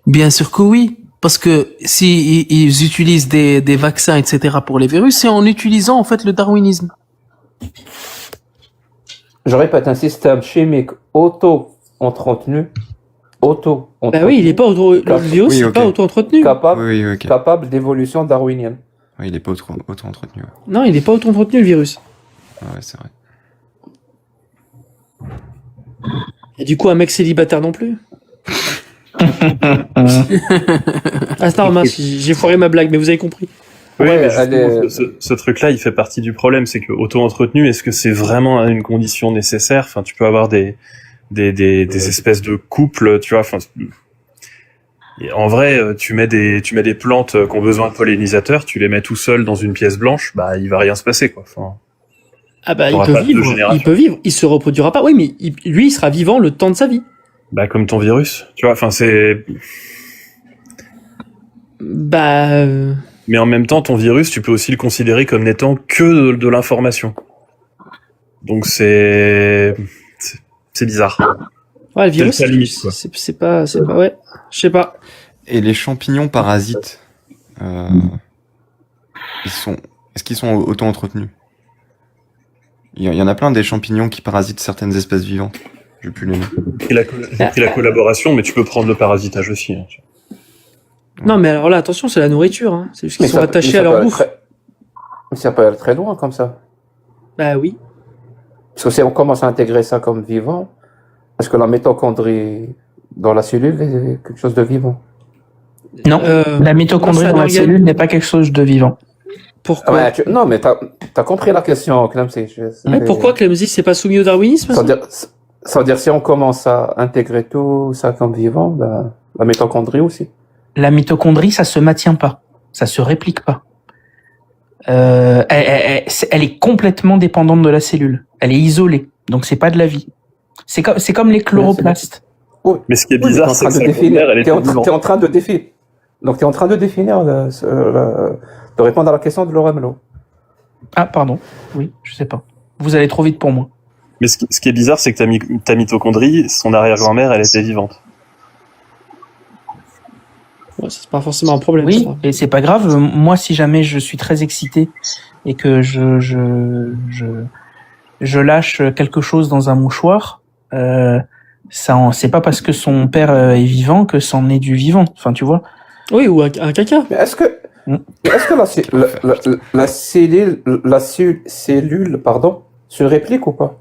Bien sûr que oui. Parce que si ils utilisent des vaccins, etc. pour les virus, c'est en utilisant en fait le darwinisme. Je répète, un système chimique auto-entretenu. Bah oui, il est pas le virus, c'est pas auto-entretenu. Capable d'évolution darwinienne. Oui, il est pas auto-entretenu. Ouais. Non, il est pas auto-entretenu le virus. Ouais, c'est vrai. Et du coup, un mec célibataire non plus. Ah, non, mince, j'ai foiré ma blague, mais vous avez compris. Oui, mais ce truc-là, il fait partie du problème, c'est que auto-entretenu, est-ce que c'est vraiment une condition nécessaire? Enfin, tu peux avoir des espèces de couples, tu vois. Enfin, Et en vrai, tu mets des plantes qui ont besoin de pollinisateurs, tu les mets tout seul dans une pièce blanche, bah il va rien se passer quoi. Enfin, Ah bah, t'auras pas deux générations. il peut vivre, il se reproduira pas. Oui, mais lui, il sera vivant le temps de sa vie. bah comme ton virus, tu vois. Enfin c'est. Bah, Mais en même temps, ton virus, tu peux aussi le considérer comme n'étant que de l'information. Donc c'est bizarre. ouais, le virus, C'est la limite, quoi. c'est pas, ouais, je sais pas. Et les champignons parasites, est-ce qu'ils sont autant entretenus? Il y en a plein des champignons qui parasitent certaines espèces vivantes. J'ai plus les noms. J'ai pris la collaboration, mais tu peux prendre le parasitage aussi. Hein. Non, mais alors là, attention, c'est la nourriture, hein. C'est juste qu'ils Mais sont ça- attachés mais à ça peut leur aller bouffe. Mais ça peut aller très loin comme ça. Bah oui. Parce que si on commence à intégrer ça comme vivant, est-ce que la mitochondrie dans la cellule est quelque chose de vivant? Non, la mitochondrie c'est un dans la organe. cellule n'est pas quelque chose de vivant. Pourquoi? Ouais, non, mais t'as compris la question, Clemcy. Mais pourquoi Clemzy, c'est pas soumis au darwinisme? Ça veut dire si on commence à intégrer tout ça comme vivant, ben, la mitochondrie aussi. La mitochondrie, ça se maintient pas, ça se réplique pas. Elle est complètement dépendante de la cellule. Elle est isolée, donc c'est pas de la vie. C'est comme les chloroplastes. Mais ce qui est Oui, mais bizarre, c'est que sa grand-mère, elle était vivante. t'es en train de définir. Donc t'es en train de définir, de répondre à la question de Laura Melo. Ah pardon, oui, je sais pas. Vous allez trop vite pour moi. Mais ce qui est bizarre, c'est que ta mitochondrie, son arrière-grand-mère, elle était vivante. Ouais, c'est pas forcément un problème. Oui, ça. et c'est pas grave. Moi, si jamais je suis très excité et que je lâche quelque chose dans un mouchoir, c'est pas parce que son père est vivant que c'en est du vivant. Enfin, tu vois. Oui, ou un caca. Mais est-ce que cellule, pardon, se réplique ou pas?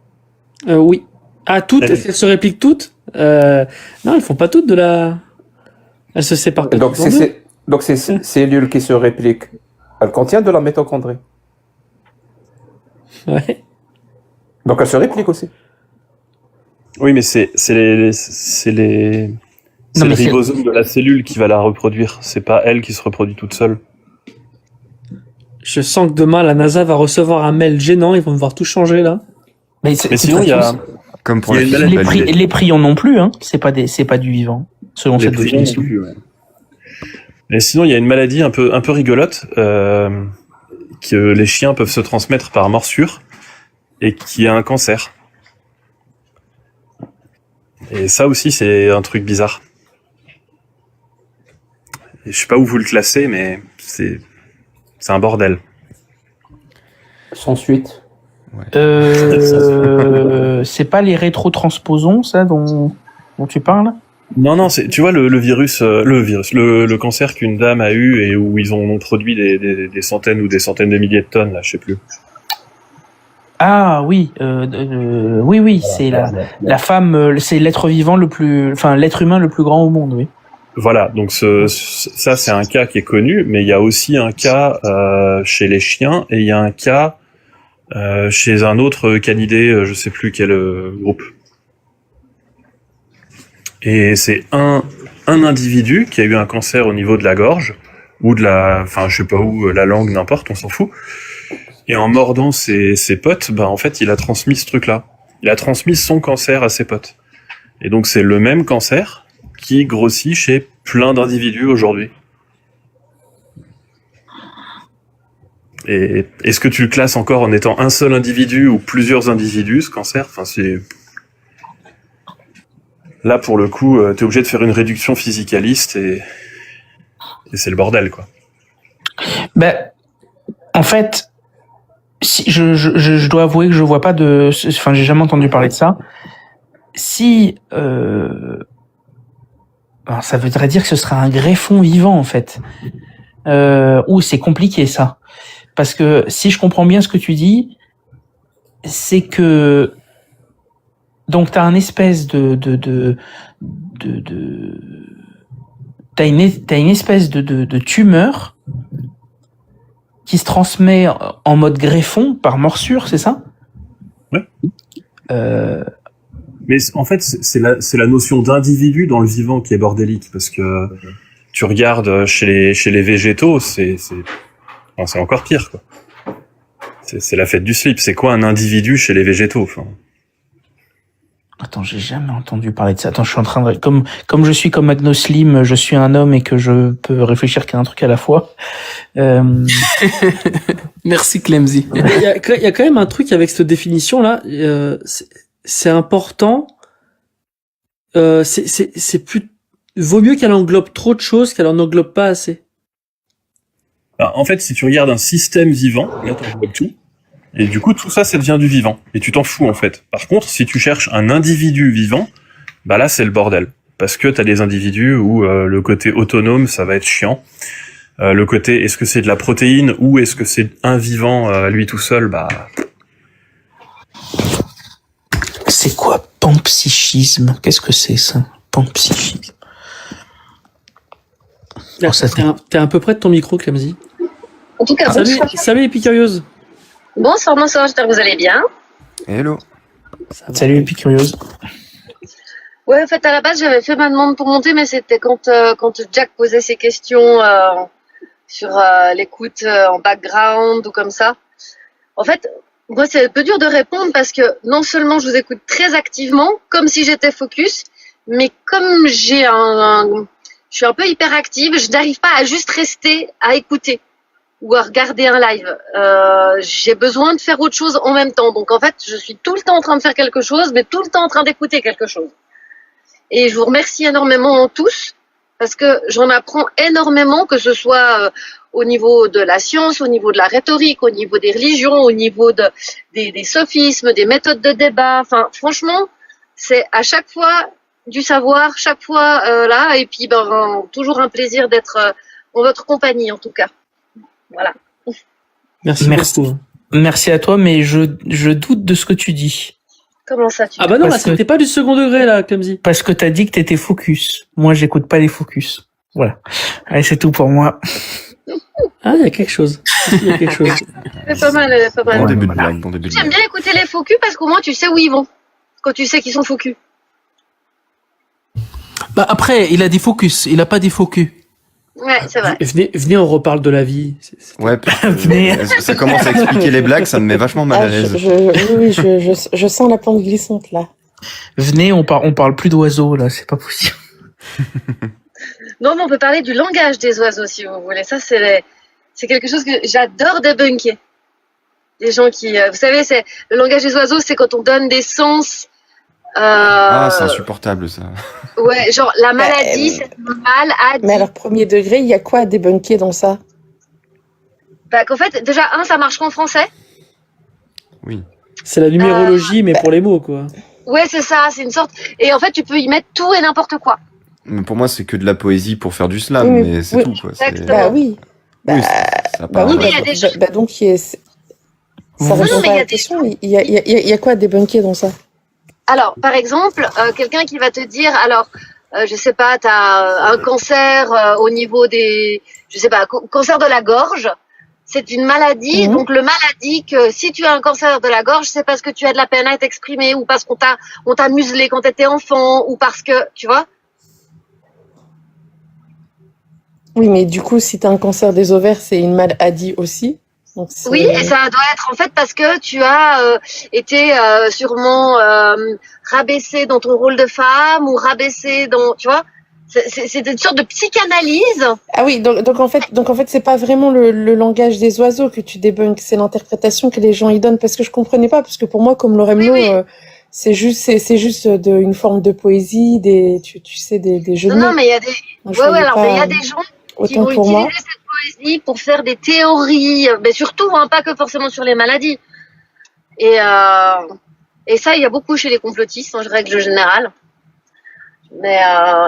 Oui. Ah, toutes, Elle- elles se répliquent toutes? Non, elles font pas toutes de la... Elles se séparent pas Donc toutes en deux. donc ces cellules qui se répliquent, elles contiennent de la mitochondrie. Ouais. Donc elles se répliquent aussi. Oui, mais c'est le mais c'est- ribosome de la cellule qui va la reproduire. C'est pas elle qui se reproduit toute seule. Je sens que demain, la NASA va recevoir un mail gênant, ils vont devoir tout changer, là. Mais sinon, il y a Comme pour Il y a la une physique maladie. validée. les prions non plus, hein. C'est pas du vivant, selon les cette prions définition. non plus, ouais. Et sinon, il y a une maladie un peu rigolote que les chiens peuvent se transmettre par morsure et qui a un cancer. Et ça aussi, c'est un truc bizarre. Et je sais pas où vous le classez, mais c'est un bordel. Sans suite. C'est pas les rétrotransposons, ça, dont tu parles? Non, tu vois le cancer qu'une dame a eu et où ils ont produit des centaines ou des centaines de milliers de tonnes, là, je sais plus. Ah oui, oui, c'est la femme, c'est l'être vivant l'être humain le plus grand au monde, oui. Voilà, donc ça c'est un cas qui est connu, mais il y a aussi un cas chez les chiens et il y a un cas chez un autre canidé, je sais plus quel groupe. Et c'est un individu qui a eu un cancer au niveau de la gorge ou de je sais pas où, la langue, n'importe, on s'en fout. Et en mordant ses potes, en fait, il a transmis ce truc-là. Il a transmis son cancer à ses potes. Et donc c'est le même cancer qui grossit chez plein d'individus aujourd'hui. Et est-ce que tu le classes encore en étant un seul individu ou plusieurs individus, ce cancer? Enfin, c'est... Là, pour le coup, t'es obligé de faire une réduction physicaliste et c'est le bordel, quoi. En fait, si je dois avouer que je vois pas j'ai jamais entendu parler de ça. Si, ça voudrait dire que ce serait un greffon vivant, en fait. C'est compliqué, ça. Parce que si je comprends bien ce que tu dis, c'est que donc t'as un espèce t'as une espèce de tumeur qui se transmet en mode greffon par morsure, c'est ça? Ouais. Mais en fait, c'est la notion d'individu dans le vivant qui est bordélique, parce que tu regardes chez les végétaux, c'est encore pire, quoi. C'est la fête du slip. C'est quoi un individu chez les végétaux, enfin. Attends, j'ai jamais entendu parler de ça. Attends, je suis en train de... Comme je suis comme Magno Slim, je suis un homme et que je peux réfléchir qu'à un truc à la fois. Merci Clemzy. Il y a quand même un truc avec cette définition-là. C'est important. C'est plus... Vaut mieux qu'elle englobe trop de choses qu'elle en englobe pas assez. Alors, en fait, si tu regardes un système vivant, là, t'englobes tout. Et du coup, tout ça, ça devient du vivant. Et tu t'en fous, en fait. Par contre, si tu cherches un individu vivant, bah là, c'est le bordel. Parce que t'as des individus où le côté autonome, ça va être chiant. Le côté, est-ce que c'est de la protéine ou est-ce que c'est un vivant à lui tout seul, bah... C'est quoi panpsychisme? Qu'est-ce que c'est ça? Panpsychisme. Oh, t'es un peu près de ton micro, Clemzy. En tout cas, Salut Épicurieuse. Bonsoir, j'espère que vous allez bien. Hello. Salut Épicurieuse. Ouais, en fait, à la base, j'avais fait ma demande pour monter, mais c'était quand Jack posait ses questions sur l'écoute en background ou comme ça. En fait, moi, c'est un peu dur de répondre parce que non seulement je vous écoute très activement, comme si j'étais focus, mais comme je suis un peu hyperactive, je n'arrive pas à juste rester à écouter ou à regarder un live. J'ai besoin de faire autre chose en même temps. Donc en fait, je suis tout le temps en train de faire quelque chose, mais tout le temps en train d'écouter quelque chose. Et je vous remercie énormément tous, parce que j'en apprends énormément, que ce soit au niveau de la science, au niveau de la rhétorique, au niveau des religions, au niveau des sophismes, des méthodes de débat. Enfin, franchement, c'est à chaque fois du savoir, chaque fois là, et puis toujours un plaisir d'être en votre compagnie en tout cas. Voilà. Merci beaucoup. Merci à toi, mais je doute de ce que tu dis. Comment ça, tu Ah bah non, là, c'était pas du second degré, là, Clemzy. Parce que t'as dit que t'étais focus. Moi, j'écoute pas les focus. Voilà. Allez, c'est tout pour moi. Ah, il y a quelque chose. Il y a quelque chose. C'est pas mal, pas mal. Bon début de blague, bon début de J'aime blague. bien écouter les focus parce qu'au moins tu sais où ils vont. Quand tu sais qu'ils sont focus. Bah après, il a dit focus, il a pas dit focus. Ouais, c'est vrai. Venez, on reparle de la vie. Ouais, ça commence à expliquer les blagues, ça me met vachement mal à l'aise. Oui, je sens la pente glissante là. Venez, on parle plus d'oiseaux là, c'est pas possible. Non, mais on peut parler du langage des oiseaux si vous voulez. Ça, c'est quelque chose que j'adore débunker. Les gens qui, vous savez, c'est le langage des oiseaux, c'est quand on donne des sens. Ah, c'est insupportable ça. Ouais, genre la maladie, c'est mal à dire. Mais alors, premier degré, il y a quoi à débunker dans ça? Bah, qu'en fait, déjà, ça marche qu'en français. Oui. C'est la numérologie, mais pour les mots, quoi. Ouais, c'est ça, c'est une sorte. Et en fait, tu peux y mettre tout et n'importe quoi. Mais pour moi, c'est que de la poésie pour faire du slam, Oui, mais c'est oui, tout quoi. exactement. Oui. Oui, ça a pas- oui, mais il y a des choses- donc, ça Non, répond mais pas il y à a la des question. Il y a quoi à débunker dans ça? Alors, par exemple, quelqu'un qui va te dire, je sais pas, t'as un cancer au niveau des, je sais pas, cancer de la gorge. C'est une maladie, donc le maladie que si tu as un cancer de la gorge, c'est parce que tu as de la peine à t'exprimer ou parce qu'on t'a muselé quand t'étais enfant ou parce que, tu vois. Oui, mais du coup, si tu as un cancer des ovaires, c'est une maladie aussi. Donc Oui, et ça doit être en fait parce que tu as été sûrement rabaissé dans ton rôle de femme ou rabaissé dans, tu vois. C'est une sorte de psychanalyse. Ah oui, donc en fait, c'est pas vraiment le langage des oiseaux que tu débunkes, c'est l'interprétation que les gens y donnent. Parce que je comprenais pas, parce que pour moi, comme Loremlo, c'est juste une forme de poésie, tu sais, des jeux de mots. Non, mais il y a des, mais il y a des gens qui vont utiliser cette poésie pour faire des théories, mais surtout, pas que forcément sur les maladies. Et ça, il y a beaucoup chez les complotistes, en règle générale. Mais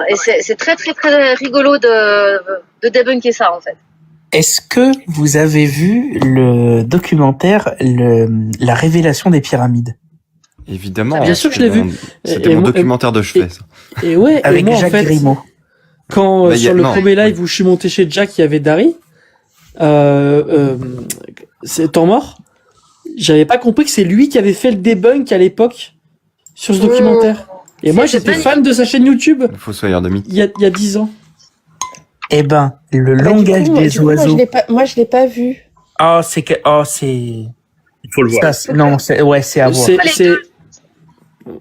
et c'est très très très rigolo de débunker ça en fait. Est-ce que vous avez vu le documentaire La révélation des pyramides? Évidemment. Bien sûr que je l'ai vu. C'était mon documentaire de chevet. Et ouais, avec moi, Jacques en fait, Grimaud. Quand sur le premier live où je suis monté chez Jack, il y avait Dari. C'est temps mort. J'avais pas compris que c'est lui qui avait fait le debunk à l'époque sur ce documentaire. Et moi, j'étais fan de sa chaîne YouTube. Le Fossoyeur de mythe. Il y a 10 ans. Eh ben, le Bah, langage des du coup, oiseaux. moi, je l'ai pas vu. C'est. Il faut le voir. Non, c'est à voir.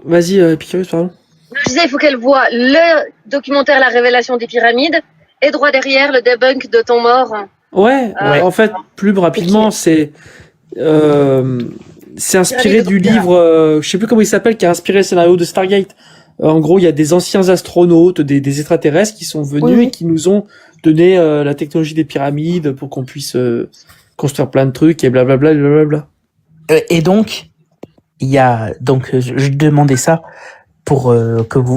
Vas-y, Epicurus, pardon. Je disais, il faut qu'elle voit le documentaire La Révélation des pyramides et droit derrière le debunk de Temps mort. Ouais, en fait, plus rapidement, c'est inspiré du livre, je sais plus comment il s'appelle, qui a inspiré le scénario de Stargate. En gros, il y a des anciens astronautes, des extraterrestres qui sont venus et qui nous ont donné la technologie des pyramides pour qu'on puisse construire plein de trucs et blablabla, blablabla. Et donc, il y a je demandais ça pour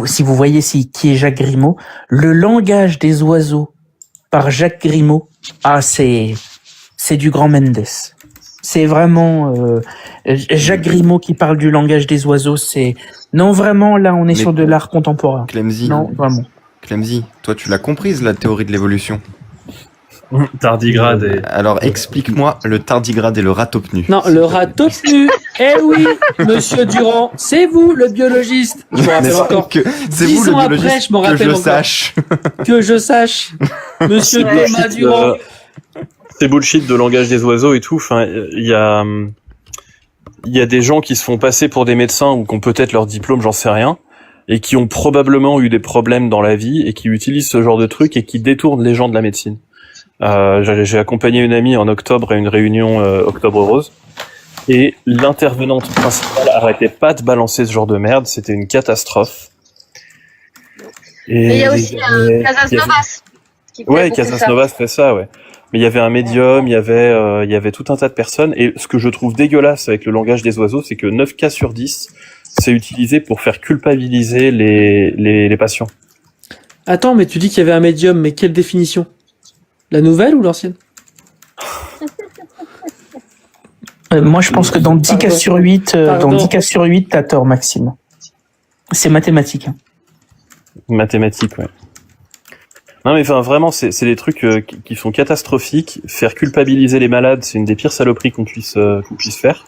si vous voyez qui est Jacques Grimaud, le langage des oiseaux par Jacques Grimaud. C'est du grand Mendes. C'est vraiment Jacques Grimaud qui parle du langage des oiseaux. Non, vraiment, là, on est sur de l'art contemporain. Clemzy. Non, vraiment. Clemzy, toi, tu l'as comprise, la théorie de l'évolution. Tardigrade. Alors, explique-moi le tardigrade et le ratopnu. Non, le ratopnu. Eh oui, monsieur Durand, c'est vous le biologiste. Je me rappelle encore. C'est vous le biologiste après, je me rappelle que je encore. sache. Que je sache. Monsieur Thomas Durand. C'est bullshit de langage des oiseaux et tout. Enfin, il y a des gens qui se font passer pour des médecins ou qui ont peut-être leur diplôme, j'en sais rien, et qui ont probablement eu des problèmes dans la vie et qui utilisent ce genre de trucs et qui détournent les gens de la médecine. J'ai accompagné une amie en octobre à une réunion Octobre Rose et l'intervenante principale arrêtait pas de balancer ce genre de merde. C'était une catastrophe. Et il y a aussi Casas Novas. Ouais, Casas Novas fait ça, ouais. Mais il y avait un médium, il y avait tout un tas de personnes. Et ce que je trouve dégueulasse avec le langage des oiseaux, c'est que 9 cas sur 10, c'est utilisé pour faire culpabiliser les patients. Attends, mais tu dis qu'il y avait un médium, mais quelle définition? La nouvelle ou l'ancienne? Moi, je pense que dans 10 cas sur 8, t'as tort, Maxime. C'est mathématique. Hein. Mathématique, ouais. Non mais enfin vraiment c'est des trucs qui sont catastrophiques. Faire culpabiliser les malades, c'est une des pires saloperies qu'on puisse faire.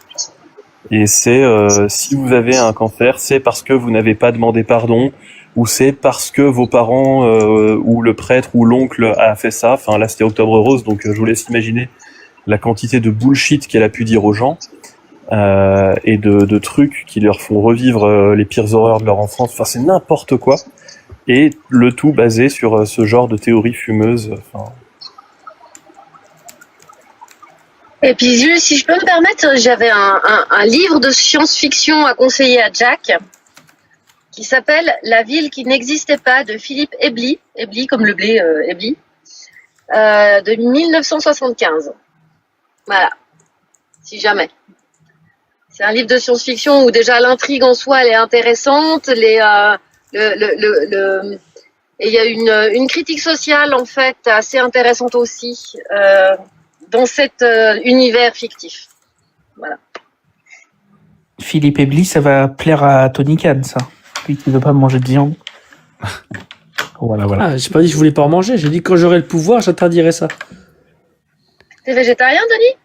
Et c'est si vous avez un cancer, c'est parce que vous n'avez pas demandé pardon, ou c'est parce que vos parents ou le prêtre ou l'oncle a fait ça. Enfin là c'était Octobre Rose, donc je vous laisse imaginer la quantité de bullshit qu'elle a pu dire aux gens et de trucs qui leur font revivre les pires horreurs de leur enfance. Enfin c'est n'importe quoi. Et le tout basé sur ce genre de théorie fumeuse. Enfin... Et puis, Jules, si je peux me permettre, j'avais un livre de science-fiction à conseiller à Jack qui s'appelle La ville qui n'existait pas de Philippe Ebli, Ebli comme le blé Ebli, de 1975. Voilà, si jamais. C'est un livre de science-fiction où déjà l'intrigue en soi elle est intéressante, et il y a une critique sociale en fait assez intéressante aussi dans cet univers fictif. Voilà. Philippe Ebli, ça va plaire à Tony Khan, ça. Lui qui veut pas manger de viande. Voilà. Ah, j'ai pas dit que je voulais pas en manger, j'ai dit que quand j'aurai le pouvoir, j'interdirai ça. T'es végétarien, Denis?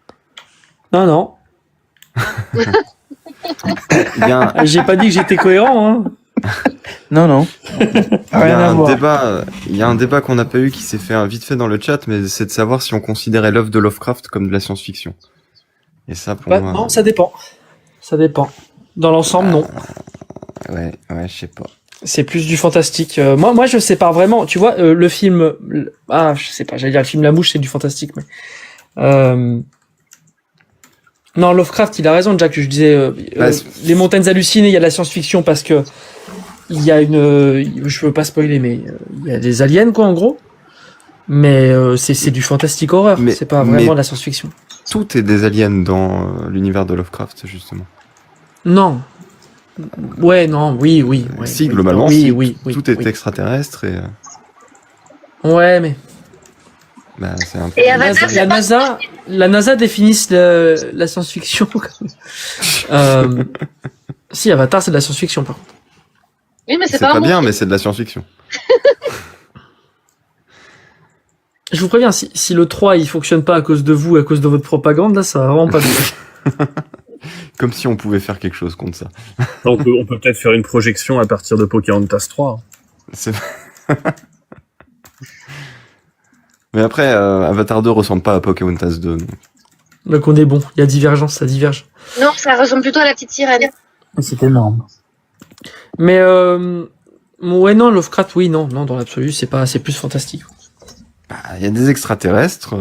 Non. Bien. J'ai pas dit que j'étais cohérent, hein. Non. Il y a un débat qu'on n'a pas eu qui s'est fait vite fait dans le chat, mais c'est de savoir si on considérait l'œuvre de Lovecraft comme de la science-fiction. Et ça, pour moi... Non, ça dépend. Ça dépend. Dans l'ensemble, non. Ouais, je sais pas. C'est plus du fantastique. Moi, je sépare vraiment. Tu vois, le film... je sais pas, j'allais dire le film La Mouche, c'est du fantastique, mais... Non, Lovecraft, il a raison, Jack. Je disais, les montagnes hallucinées, il y a de la science-fiction parce que il y a je veux pas spoiler, mais il y a des aliens, quoi, en gros. Mais c'est du fantastique horreur. C'est pas vraiment de la science-fiction. Tout est des aliens dans l'univers de Lovecraft, justement. Non. Ouais, non, oui. Ouais, si, globalement, oui, tout est extraterrestre et... Ouais, mais... Bah, c'est un peu... Et Avatar, la NASA définit la science-fiction. Si, Avatar, c'est de la science-fiction, par contre. Oui, mais c'est pas bien, mais c'est de la science-fiction. Je vous préviens, si le 3 il fonctionne pas à cause de vous, à cause de votre propagande, là, ça va vraiment pas bien. Comme si on pouvait faire quelque chose contre ça. On peut peut-être faire une projection à partir de Pocahontas 3. C'est... Mais après, Avatar 2 ressemble pas à Pocahontas 2. Donc on est bon. Il y a divergence, ça diverge. Non, ça ressemble plutôt à la petite sirène. C'est énorme. Mais ouais, non, Lovecraft, oui, non, dans l'absolu, c'est plus fantastique. Bah, il y a des extraterrestres.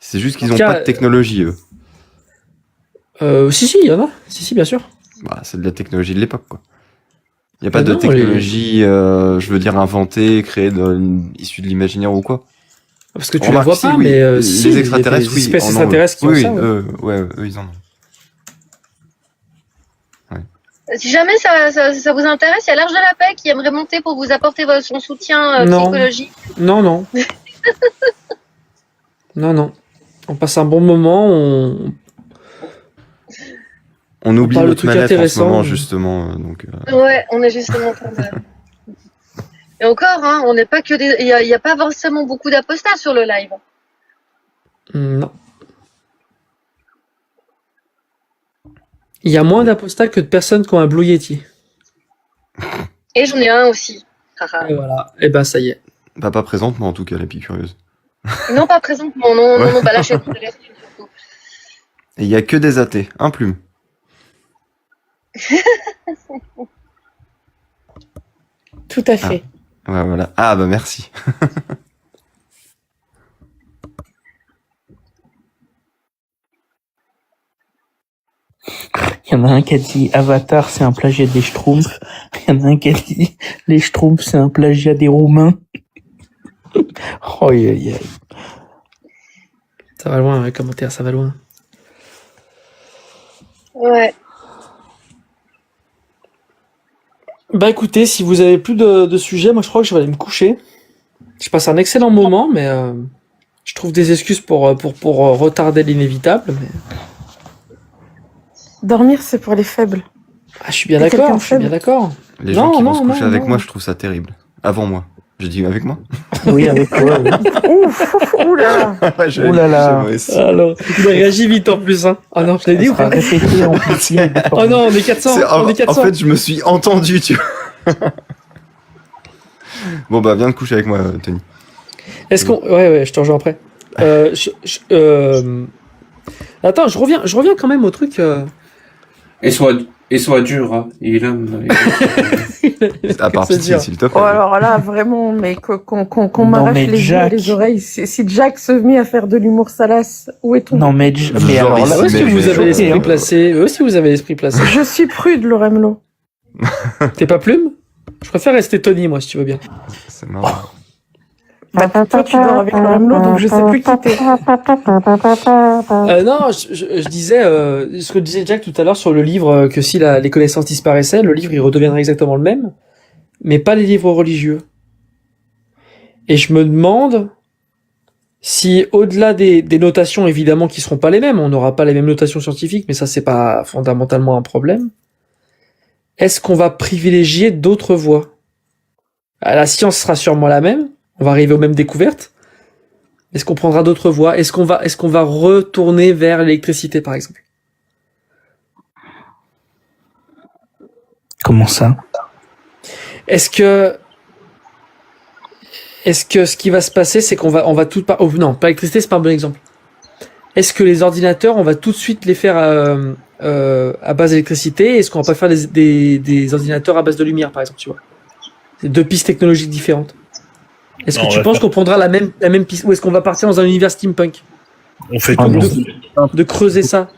C'est juste qu'ils En ont tout cas, pas de technologie, eux. Si, il y en a. Si, bien sûr. Bah, c'est de la technologie de l'époque, quoi. Il n'y a pas Mais de non, technologie, je veux dire, inventée, créée, issue de l'imaginaire ou quoi. Parce que tu Remarque, la vois si, pas, oui. mais Les si, il y a extraterrestres, des oui, espèces en ont, extraterrestres qui oui, ont ça. eux, ils en ont. Si jamais ça vous intéresse, il y a l'Arche de la Paix qui aimerait monter pour vous apporter son soutien Non. psychologique. Non. non. On passe un bon moment, On oublie parle de notre trucs mal-être en ce intéressants. moment, justement. Donc, Ouais, on est justement en train de... Et encore, hein, on n'est pas que des... Il y a pas forcément beaucoup d'apostats sur le live. non. Il y a moins d'apostats que de personnes qui ont un Blue Yeti. Et j'en ai un aussi. Haha. Et voilà. Et ben, ça y est. bah, pas présentement, en tout cas, l'épicurieuse. Non, pas présentement, non, bah là, je suis à côté de l'air, surtout. Et il y a que des athées. Un plume. Tout à fait. Ouais, voilà. Ah, bah, merci. Il y en a un qui a dit Avatar, c'est un plagiat des Schtroumpfs. Il y en a un qui a dit les Schtroumpfs, c'est un plagiat des Roumains. Oh, yeah. Ça va loin, les commentaires, ça va loin. Ouais. Bah écoutez, si vous avez plus de sujets, moi je crois que je vais aller me coucher. Je passe un excellent moment, mais je trouve des excuses pour retarder l'inévitable. Mais... Dormir, c'est pour les faibles. Ah, je suis bien T'es d'accord, quelqu'un je suis bien faible. d'accord. Les gens qui vont se coucher avec non. moi, je trouve ça terrible. Avant moi. J'ai dit avec moi. Oui, avec toi, oui. Oula. Ouais, Ouh là là. moi aussi. Alors, il a réagi vite en plus, hein. Oh non, je l'ai dit Ça ou sera pas répété en amplifié. Oh non, on est 400, on est 400. En fait, je me suis entendu, tu vois. Bon, bah, viens te coucher avec moi, Tony. Est-ce qu'on... Ouais, je te rejoins après. Attends, je reviens quand même au truc... Et soit dur, hein. Il aime. À part C'est Pitié, dur. s'il te plaît. Oh, alors là, vraiment, mais qu'on Non, m'arrache mais les yeux et Jack. les oreilles. Si Jack se met à faire de l'humour salace, où est ton... Non, mais Genre alors là, ici, Où est-ce que mais vous je vais avez l'esprit choquer, hein. placé Où vous avez l'esprit placé Je suis prude, Loremlo. T'es pas Plume? Je préfère rester Tony, moi, si tu veux bien. C'est marrant. Bah, toi, tu dors avec Loremlo, donc je sais plus qui t'es. Non, je disais ce que disait Jack tout à l'heure sur le livre, que si les connaissances disparaissaient, le livre il redeviendrait exactement le même, mais pas les livres religieux. Et je me demande si au-delà des notations évidemment qui seront pas les mêmes, on n'aura pas les mêmes notations scientifiques, mais ça c'est pas fondamentalement un problème. Est-ce qu'on va privilégier d'autres voies? La science sera sûrement la même, on va arriver aux mêmes découvertes. Est-ce qu'on prendra d'autres voies? Est-ce qu'on va retourner vers l'électricité, par exemple? Comment ça? Est-ce que ce qui va se passer, c'est qu'on va tout non, pas l'électricité, c'est pas un bon exemple. Est-ce que les ordinateurs, on va tout de suite les faire à base d'électricité? Est-ce qu'on va pas faire des ordinateurs à base de lumière, par exemple, tu vois? C'est deux pistes technologiques différentes. Est-ce Non, que on tu va penses faire- qu'on prendra la même piste, ou est-ce qu'on va partir dans un univers steampunk? On fait Ah, toujours, non. De creuser ça?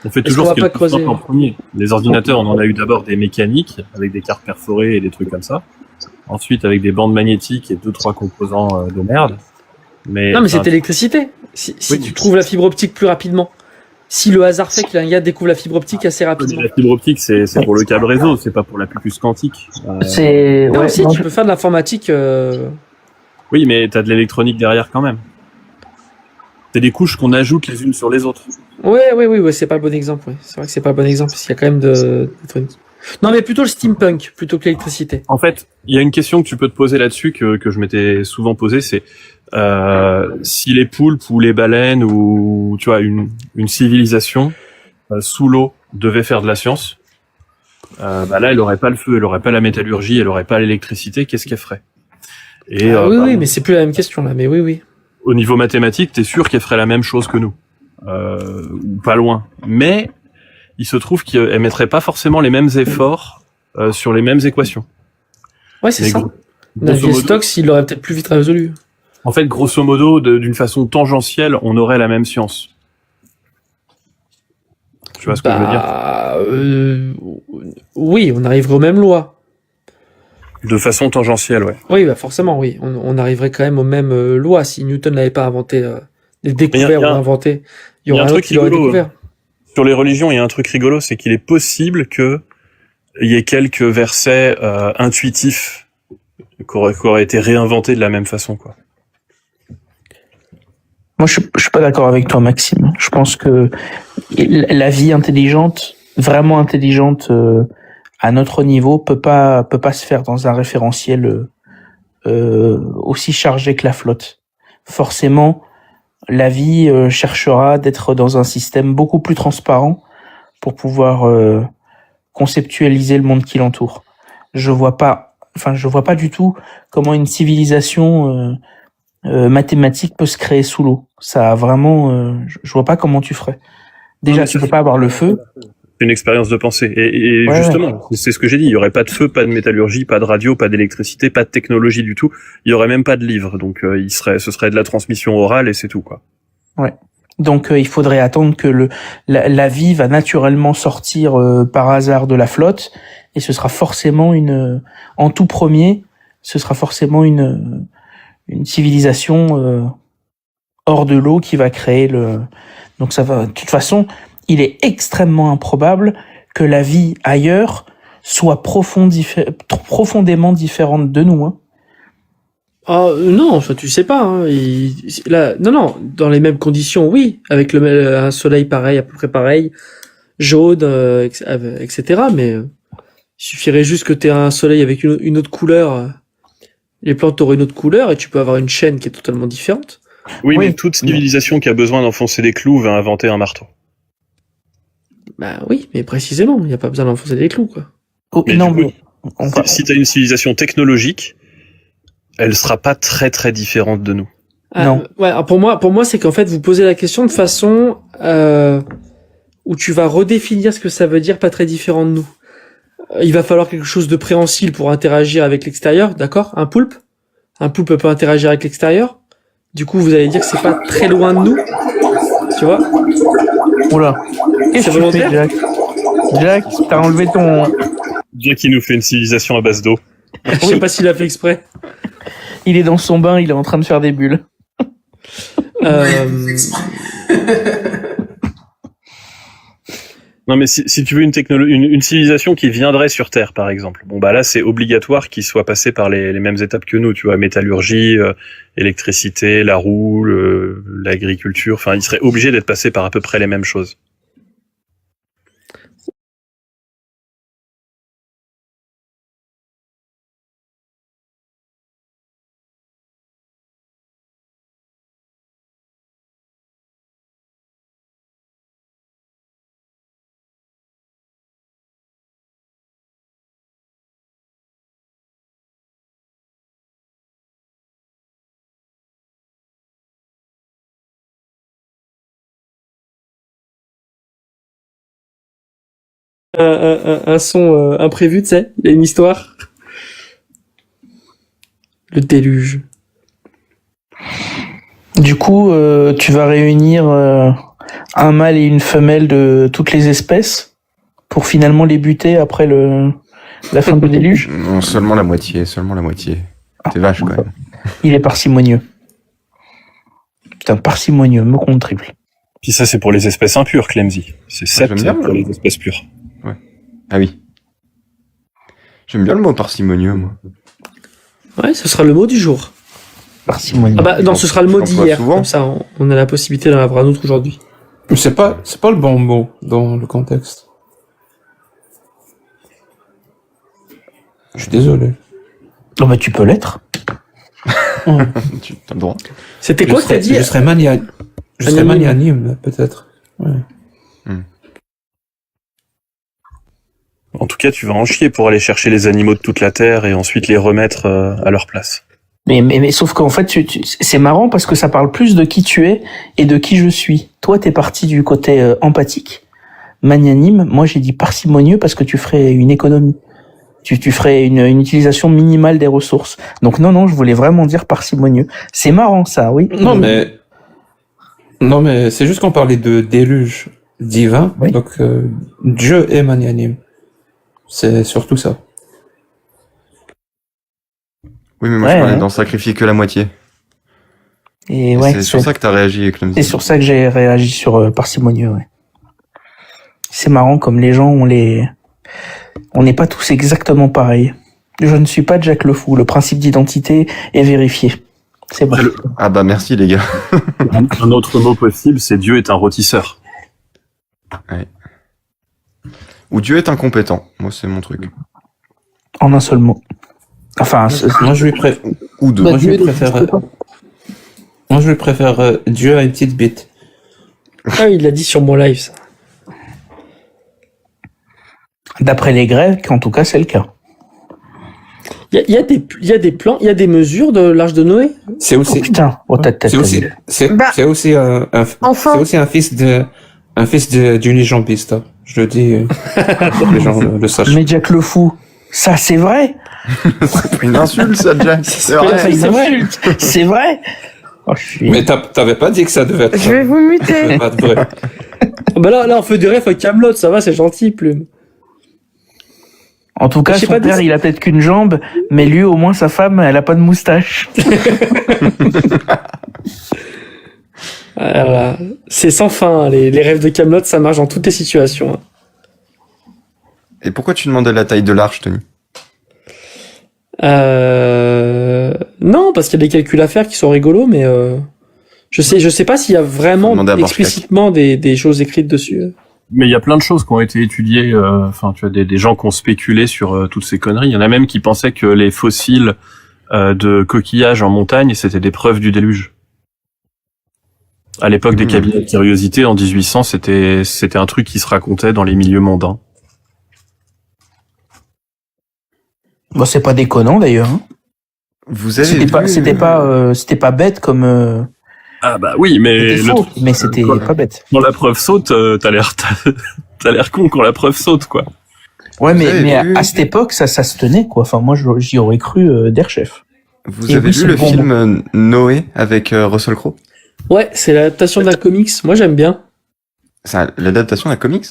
on fait Est-ce toujours qu'on ce qui va est le pas plus simple creuser en premier. Les ordinateurs, on en a eu d'abord des mécaniques, avec des cartes perforées et des trucs comme ça. Ensuite, avec des bandes magnétiques et 2-3 composants de merde. Mais, Non, mais enfin, c'est l'électricité. Si Oui. tu trouves la fibre optique plus rapidement, si le hasard fait qu'un gars découvre la fibre optique assez rapidement. la fibre optique, c'est pour le câble réseau, c'est pas pour la puce quantique. C'est Non, ouais, si, non, tu peux faire de l'informatique. Oui, mais t'as de l'électronique derrière quand même. C'est des couches qu'on ajoute les unes sur les autres. Ouais, c'est pas le bon exemple. Ouais. C'est vrai que c'est pas le bon exemple parce qu'il y a quand même d'électronique. Non, mais plutôt le steampunk plutôt que l'électricité. En fait, il y a une question que tu peux te poser là-dessus que je m'étais souvent posée, c'est si les poulpes ou les baleines ou tu vois une civilisation sous l'eau devait faire de la science, bah là elle aurait pas le feu, elle aurait pas la métallurgie, elle aurait pas l'électricité, qu'est-ce qu'elle ferait? Et oui, bah, oui, mais c'est plus la même question là. Mais oui. au niveau mathématique, t'es sûr qu'elle ferait la même chose que nous, ou pas loin. Mais il se trouve qu'elle mettrait pas forcément les mêmes efforts sur les mêmes équations. Ouais, c'est Mais ça. gros- Navier-Stokes, il l'aurait peut-être plus vite résolu. En fait, grosso modo, d'une façon tangentielle, on aurait la même science. Tu vois ce que je veux dire? Oui, on arriverait aux mêmes lois. De façon tangentielle, ouais. Oui, bah forcément, oui. On arriverait quand même aux mêmes lois. Si Newton n'avait pas inventé, Mais découvert ou inventé, il y aurait un autre qui l'aurait découvert. Sur les religions, il y a un truc rigolo, c'est qu'il est possible que il y ait quelques versets intuitifs qui auraient été réinventés de la même façon, quoi. Moi, je suis pas d'accord avec toi, Maxime. Je pense que la vie intelligente, vraiment intelligente, à notre niveau, peut pas se faire dans un référentiel aussi chargé que la flotte. Forcément, la vie cherchera d'être dans un système beaucoup plus transparent pour pouvoir conceptualiser le monde qui l'entoure. Je vois pas du tout comment une civilisation mathématique peut se créer sous l'eau. Ça a vraiment, je vois pas comment tu ferais. Déjà, tu peux pas avoir le feu. C'est une expérience de pensée. Et Ouais, justement, c'est ce que j'ai dit. Il y aurait pas de feu, pas de métallurgie, pas de radio, pas d'électricité, pas de technologie du tout. Il y aurait même pas de livre. Donc, ce serait de la transmission orale et c'est tout, quoi. Ouais. Donc, il faudrait attendre que la vie va naturellement sortir par hasard de la flotte, et ce sera forcément en tout premier, ce sera forcément une civilisation hors de l'eau qui va créer Donc ça va. De toute façon, il est extrêmement improbable que la vie ailleurs soit profondément différente de nous. Hein. Ah non, ça tu sais pas. Hein. Là, non, dans les mêmes conditions, oui, avec un soleil pareil, à peu près pareil, jaune, etc. Mais il suffirait juste que tu aies un soleil avec une autre couleur. Les plantes auraient une autre couleur et tu peux avoir une chaîne qui est totalement différente. Oui, mais toute civilisation qui a besoin d'enfoncer des clous va inventer un marteau. Bah oui, mais précisément, il n'y a pas besoin d'enfoncer des clous, quoi. Oh, Mais non, du coup, mais si tu as une civilisation technologique, elle sera pas très très différente de nous. Non. Ouais, alors pour moi, c'est qu'en fait, vous posez la question de façon où tu vas redéfinir ce que ça veut dire pas très différent de nous. Il va falloir quelque chose de préhensile pour interagir avec l'extérieur, d'accord? Un poulpe peut interagir avec l'extérieur. Du coup, vous allez dire que c'est pas très loin de nous, tu vois? Oula. Qu'est-ce que tu fais, Jack? Jack, t'as enlevé ton... Jack qui nous fait une civilisation à base d'eau. Je sais pas s'il a fait exprès. Il est dans son bain, il est en train de faire des bulles. Non, mais si tu veux une civilisation qui viendrait sur Terre, par exemple. Bon, bah là, c'est obligatoire qu'ils soient passés par les mêmes étapes que nous, tu vois, métallurgie, électricité, la roue, l'agriculture. Enfin, ils seraient obligés d'être passés par à peu près les mêmes choses. Un son imprévu, tu sais, il y a une histoire. Le déluge. Du coup, tu vas réunir un mâle et une femelle de toutes les espèces pour finalement les buter après la fin du déluge. Non, seulement la moitié. T'es vache, quand même. Il est parcimonieux. Putain, parcimonieux, me compte triple. Puis ça, c'est pour les espèces impures, Clemzy. C'est 7 j'aime bien, pour les espèces pures. Ah oui. J'aime bien le mot parcimonieux, moi. Ouais, ce sera le mot du jour. Parcimonieux. Ah bah non, ce sera le mot On l'emploie d'hier. souvent. Comme ça, on a la possibilité d'en avoir un autre aujourd'hui. Mais c'est pas le bon mot dans le contexte. Je suis désolé. Non, mais tu peux l'être. Tu as le droit. C'était quoi que t'as dit? Je serais magnanime, peut-être. Ouais. En tout cas, tu vas en chier pour aller chercher les animaux de toute la Terre et ensuite les remettre à leur place. Mais sauf qu'en fait, c'est marrant parce que ça parle plus de qui tu es et de qui je suis. Toi, t'es parti du côté empathique, magnanime. Moi, j'ai dit parcimonieux parce que tu ferais une économie. Tu ferais une utilisation minimale des ressources. Donc non, je voulais vraiment dire parcimonieux. C'est marrant ça, oui. Non, mais c'est juste qu'on parlait de déluge divin. Oui. Donc, Dieu est magnanime. C'est surtout ça. Oui, mais moi, Ouais, je parlais ouais. d'en sacrifier que la moitié. Et Et ouais, c'est sur ça que t'as réagi, Clumsy. c'est sur ça que j'ai réagi sur parcimonieux, ouais. C'est marrant comme les gens, on n'est pas tous exactement pareils. Je ne suis pas Jack le Fou. Le principe d'identité est vérifié. C'est bon. Ah bah merci, les gars. Un autre mot possible, c'est Dieu est un rôtisseur. Ou Dieu est incompétent. Moi, c'est mon truc. En un seul mot. Enfin, Moi, je lui préfère. Ou deux. Bah, Moi, je lui Dieu préfère. n'existe pas. Moi, je lui préfère Dieu à une petite bite. Ah, il l'a dit sur mon live, ça. d'après les Grecs, en tout cas, c'est le cas. Il y a des plans, il y a des mesures de l'Arche de Noé. C'est Oh aussi. putain, oh ta tête. C'est aussi. C'est Bah, aussi enfin. c'est aussi un fils d'unijambiste. Hein. Je le dis. Pour que les gens le sachent. Mais Jack le Fou, ça c'est vrai. C'est une insulte, ça, Jack. C'est vrai. C'est vrai. C'est vrai. Oh, Mais t'avais pas dit que ça devait être. Je vais vous ça muter. devait être vrai. Ah bah là, on fait du ref à Camelot, ça va, c'est gentil, Plume. En tout cas, Je sais son pas père, dire- il a peut-être qu'une jambe, mais lui, au moins, sa femme, elle a pas de moustache. Voilà. C'est sans fin, hein, les rêves de Camelot, ça marche dans toutes les situations. Hein. Et pourquoi tu demandais la taille de l'arche, Tony? Non, parce qu'il y a des calculs à faire qui sont rigolos, mais je sais pas s'il y a vraiment Demander à Borchak. explicitement des choses écrites dessus. Mais il y a plein de choses qui ont été étudiées. Enfin, tu as des gens qui ont spéculé sur toutes ces conneries. Il y en a même qui pensaient que les fossiles de coquillages en montagne, c'était des preuves du déluge. À l'époque des cabinets de curiosité, en 1800, c'était un truc qui se racontait dans les milieux mondains. Bon, c'est pas déconnant, d'ailleurs. Hein. Vous avez C'était vu, pas bête comme, Ah bah oui, mais c'était faux, mais c'était pas bête. quand la preuve saute, t'as l'air con quand la preuve saute, quoi. Ouais, Vous mais avez vu- à cette époque, ça se tenait, quoi. Enfin, moi, j'y aurais cru d'air chef. Vous Et avez oui, vu c'est le bon. film Noé avec Russell Crowe? Ouais, c'est l'adaptation d'un comics. Moi, j'aime bien. C'est l'adaptation d'un comics?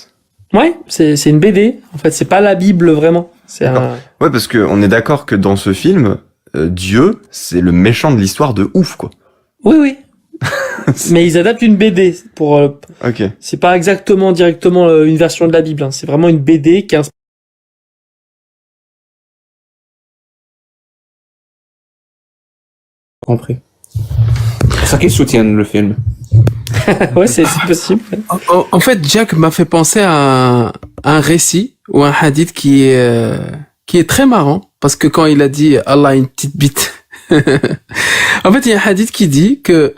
Ouais, c'est une BD. En fait, c'est pas la Bible vraiment. C'est un... Ouais, parce que on est d'accord que dans ce film, Dieu, c'est le méchant de l'histoire de ouf, quoi. Oui. Mais ils adaptent une BD pour. Ok. C'est pas exactement directement une version de la Bible. Hein. C'est vraiment une BD qui est Compris. C'est ça qu'ils soutiennent le film. ouais, c'est possible. En fait, Jack m'a fait penser à un récit ou un hadith qui est très marrant parce que quand il a dit Allah a une petite bite, en fait, il y a un hadith qui dit que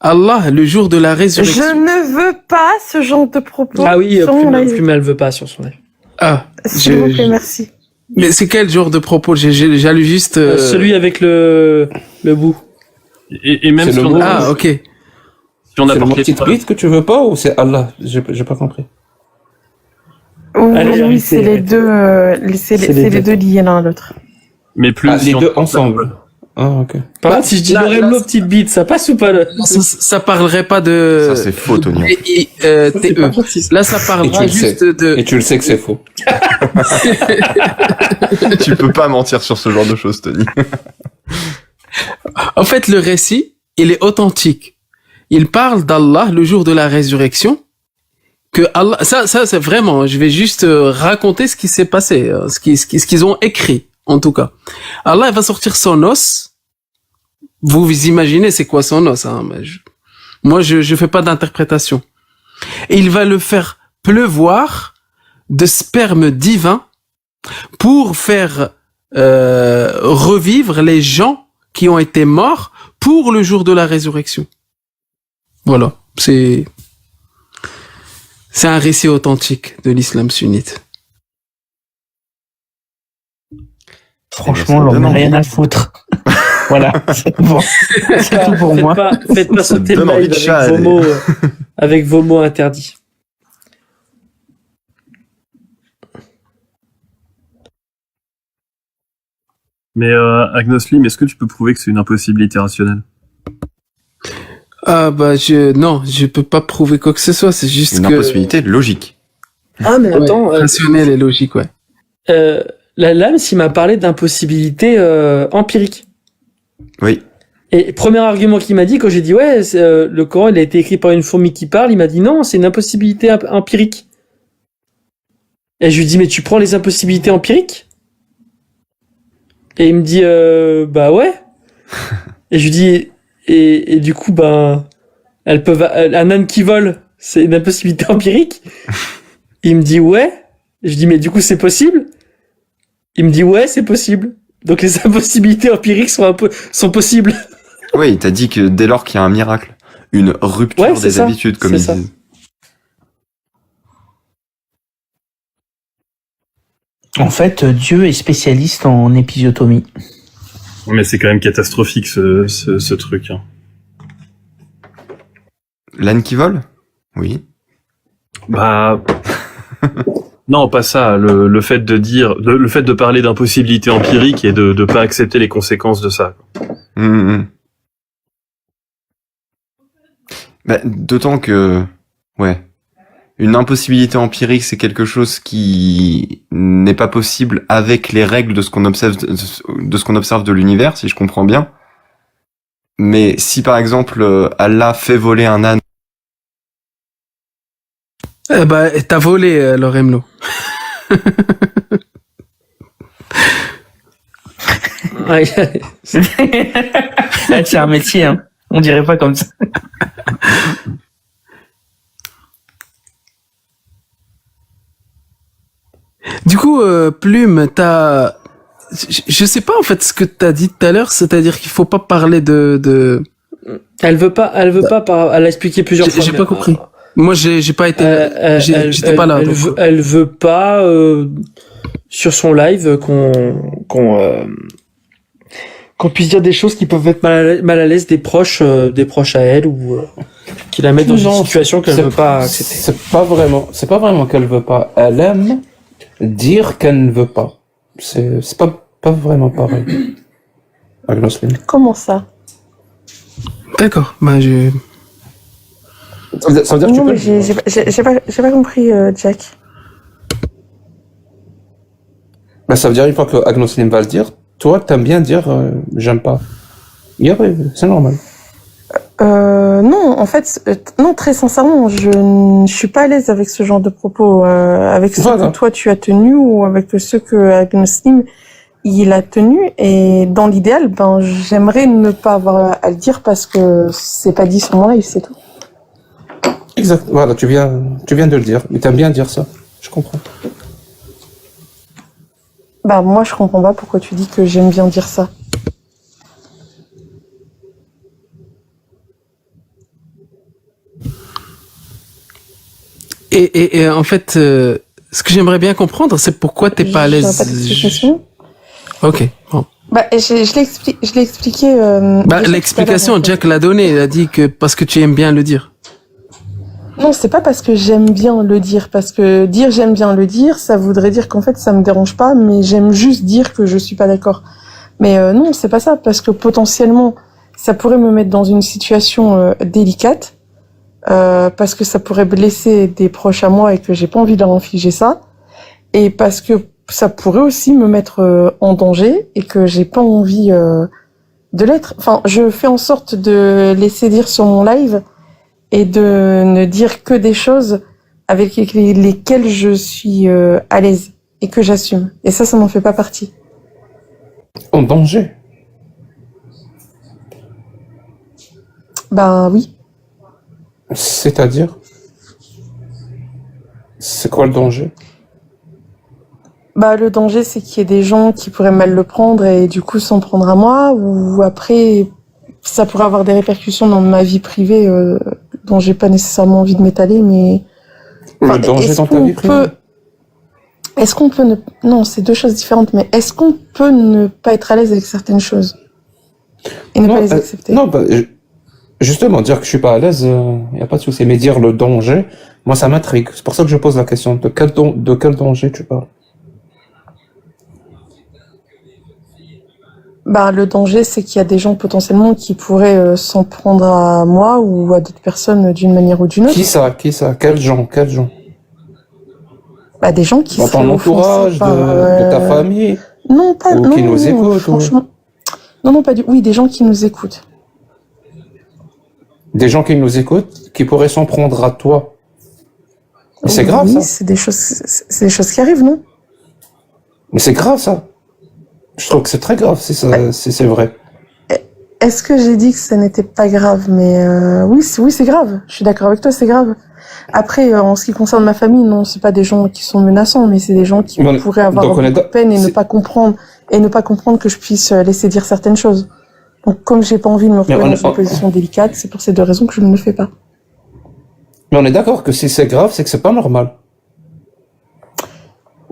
Allah, le jour de la Je résurrection. ne veux pas ce genre de propos. Ah oui, sur mon live. Plume, elle veut pas sur son live. Ah, S'il vous plaît, merci. mais c'est quel genre de propos? J'ai lu juste. Celui avec le bout. Et même C'est si le on mot. a, Ah, ok. si on a C'est le mot porté petite bite que tu veux pas ou c'est Allah? J'ai pas compris. Oui, Allez, oui, arrêtez, c'est les arrêtez. deux, c'est C'est les les deux liés l'un à l'autre. mais plus Ah, si les on deux porte la- ensemble. Ah, ok. Par contre, si je dis Lorello, petite bite, ça passe ou pas Ça parlerait pas de. Ça, c'est faux, Tony. TE. Là, ça Et tu parlera le sais. juste de. Et tu le sais que c'est faux. Tu peux pas mentir sur ce genre de choses, Tony. En fait, le récit, il est authentique. Il parle d'Allah le jour de la résurrection. Que Allah, ça, c'est vraiment, je vais juste raconter ce qui s'est passé, ce qu'ils ont écrit, en tout cas. Allah, il va sortir son os. Vous imaginez c'est quoi son os, hein, mais moi, je fais pas d'interprétation. Et il va le faire pleuvoir de sperme divin pour faire revivre les gens qui ont été morts pour le jour de la résurrection. Voilà, c'est un récit authentique de l'islam sunnite. Franchement, ça j'en donne ai envie. rien à foutre. Voilà, c'est bon. C'est tout pour moi. Faites pas Ça me sauter le donne envie live de chialer. avec vos mots interdits. Mais Agnoslim, est-ce que tu peux prouver que c'est une impossibilité rationnelle? Ah bah non, je peux pas prouver quoi que ce soit, c'est juste Une que impossibilité logique. Ah, mais ouais, attends, rationnel et logique, ouais. la lame, s'il m'a parlé d'impossibilité empirique. Oui. Et premier argument qu'il m'a dit, quand j'ai dit ouais, le Coran il a été écrit par une fourmi qui parle, il m'a dit non, c'est une impossibilité empirique. Et je lui dis mais tu prends les impossibilités empiriques? Et il me dit bah ouais. Et je lui dis et du coup ben elles peuvent un âne qui vole, c'est une impossibilité empirique? Il me dit ouais. Et je dis mais du coup c'est possible? Il me dit ouais, c'est possible. Donc les impossibilités empiriques sont possibles. Oui, il t'a dit que dès lors qu'il y a un miracle, une rupture Ouais, c'est des ça. habitudes, comme C'est ils ça. disent. En fait, Dieu est spécialiste en épisiotomie. Mais c'est quand même catastrophique ce truc. Hein. L'âne qui vole? Oui. Bah non, pas ça. Le fait de dire, le fait de parler d'impossibilité empirique et de pas accepter les conséquences de ça. Bah, d'autant que, ouais, une impossibilité empirique, c'est quelque chose qui n'est pas possible avec les règles de ce qu'on observe de l'univers, si je comprends bien. Mais si par exemple Allah fait voler un âne, Bah t'as volé, Loremlo. Ouais. C'est un métier, hein. On dirait pas comme ça. Du coup, Plume, je sais pas en fait ce que t'as dit tout à l'heure, c'est-à-dire qu'il faut pas parler de... Elle veut pas, elle a expliqué plusieurs fois. J'ai mais- pas compris. Moi, j'ai pas été, j'étais pas là. Elle, donc. elle veut pas sur son live qu'on puisse dire des choses qui peuvent être mal à l'aise des proches à elle ou qui la mettent dans Non, une situation qu'elle c'est- veut pas accepter. C'est pas vraiment qu'elle veut pas. Elle aime dire qu'elle ne veut pas. C'est pas vraiment pareil. Agnoslim. Comment ça? D'accord. Bah Ça veut dire que tu Non, peux mais j'ai pas compris, Jack. Bah, ça veut dire une fois que Agnoslim va le dire, toi t'aimes bien dire j'aime pas. C'est normal. Non, en fait, non, très sincèrement, je ne suis pas à l'aise avec ce genre de propos, avec ceux Voilà. que toi tu as tenus ou avec ceux que Agnoslim il a tenus. Et dans l'idéal, ben, j'aimerais ne pas avoir à le dire parce que c'est pas dit sur mon live, c'est tout. Exact. Voilà, tu viens de le dire. Mais t'aimes bien dire ça. Je comprends. Bah, moi, je comprends pas pourquoi tu dis que j'aime bien dire ça. et en fait, ce que j'aimerais bien comprendre, c'est pourquoi t'es pas à J'aurais l'aise. pas d'explication. Ok. Bon. Bah, je l'ai expliqué. Bah, déjà l'explication, tout à l'heure, en fait. Jack l'a donnée. Il a dit que parce que tu aimes bien le dire. Non, c'est pas parce que j'aime bien le dire, parce que dire j'aime bien le dire, ça voudrait dire qu'en fait ça me dérange pas, mais j'aime juste dire que je suis pas d'accord. Mais non, c'est pas ça, parce que potentiellement ça pourrait me mettre dans une situation délicate, parce que ça pourrait blesser des proches à moi et que j'ai pas envie de leur infliger ça, et parce que ça pourrait aussi me mettre en danger et que j'ai pas envie de l'être. Enfin, je fais en sorte de laisser dire sur mon live et de ne dire que des choses avec lesquelles je suis à l'aise et que j'assume. Et ça n'en fait pas partie. En danger. Ben oui. C'est-à-dire? C'est quoi le danger? Bah le danger, c'est qu'il y ait des gens qui pourraient mal le prendre et du coup s'en prendre à moi, ou après ça pourrait avoir des répercussions dans ma vie privée dont j'ai pas nécessairement envie de m'étaler, mais Le danger est-ce dans ta qu'on vie privée? est-ce qu'on peut ne... Non, c'est deux choses différentes, mais est-ce qu'on peut ne pas être à l'aise avec certaines choses? et ne Non, pas les accepter. non, justement, dire que je suis pas à l'aise, il n'y a pas de souci. Mais dire le danger, moi, ça m'intrigue. C'est pour ça que je pose la question. De quel danger tu parles? Bah, le danger, c'est qu'il y a des gens potentiellement qui pourraient s'en prendre à moi ou à d'autres personnes d'une manière ou d'une autre. Qui ça? Quels gens? Bah, des gens qui Dans seraient ton offensés entourage, par, de ta famille, non, pas, ou non, qui nous écoutent, ou- franchement. Non, pas du, oui, des gens qui nous écoutent. des gens qui nous écoutent, qui pourraient s'en prendre à toi. Mais c'est grave, Oui, ça. c'est des choses qui arrivent, non? Mais c'est grave, ça. Je trouve que c'est très grave, si c'est vrai. Est-ce que j'ai dit que ça n'était pas grave? Mais oui, c'est grave. Je suis d'accord avec toi, c'est grave. Après, en ce qui concerne ma famille, non, c'est pas des gens qui sont menaçants, mais c'est des gens qui Mais pourraient avoir donc on beaucoup est de peine et ne c'est- pas comprendre que je puisse laisser dire certaines choses. Donc, comme j'ai pas envie de me retrouver dans une position délicate, c'est pour ces deux raisons que je ne le fais pas. Mais on est d'accord que si c'est grave, c'est que c'est pas normal.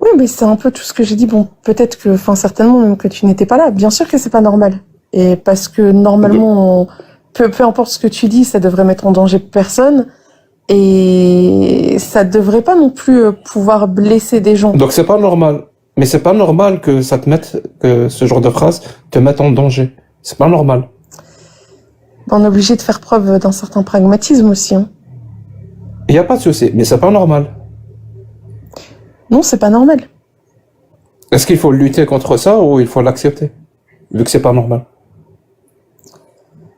Oui, mais c'est un peu tout ce que j'ai dit. Bon, peut-être que, enfin, certainement même que tu n'étais pas là. Bien sûr que c'est pas normal. Et parce que normalement, peu importe ce que tu dis, ça devrait mettre en danger personne. Et ça devrait pas non plus pouvoir blesser des gens. Donc c'est pas normal. Mais c'est pas normal que que ce genre de phrase te mette en danger. C'est pas normal. On est obligé de faire preuve d'un certain pragmatisme aussi. Hein. Il y a pas de souci, mais c'est pas normal. Non, c'est pas normal. Est-ce qu'il faut lutter contre ça ou il faut l'accepter? Vu que c'est pas normal.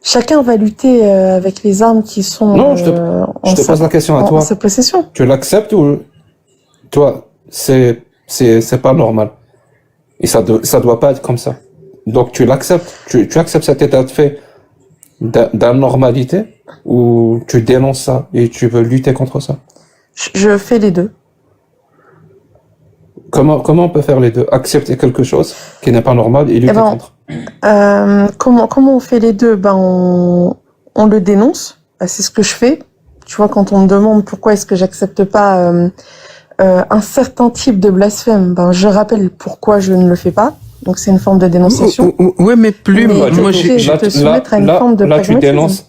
Chacun va lutter avec les armes qui sont Non, je te pose la question à toi. en sa possession. Tu l'acceptes ou toi, c'est pas normal. Et ça doit pas être comme ça. Donc tu l'acceptes, tu acceptes cet état de fait d'anormalité ou tu dénonces ça et tu veux lutter contre ça? Je fais les deux. Comment on peut faire les deux? Accepter quelque chose qui n'est pas normal et lutter contre. Comment on fait les deux? Ben on le dénonce. Ben, c'est ce que je fais. Tu vois, quand on me demande pourquoi est-ce que j'accepte pas un certain type de blasphème, ben je rappelle pourquoi je ne le fais pas. Donc c'est une forme de dénonciation. Ouais, mais plus. Mais Moi, te soumettre à une forme de tu pragmatisme.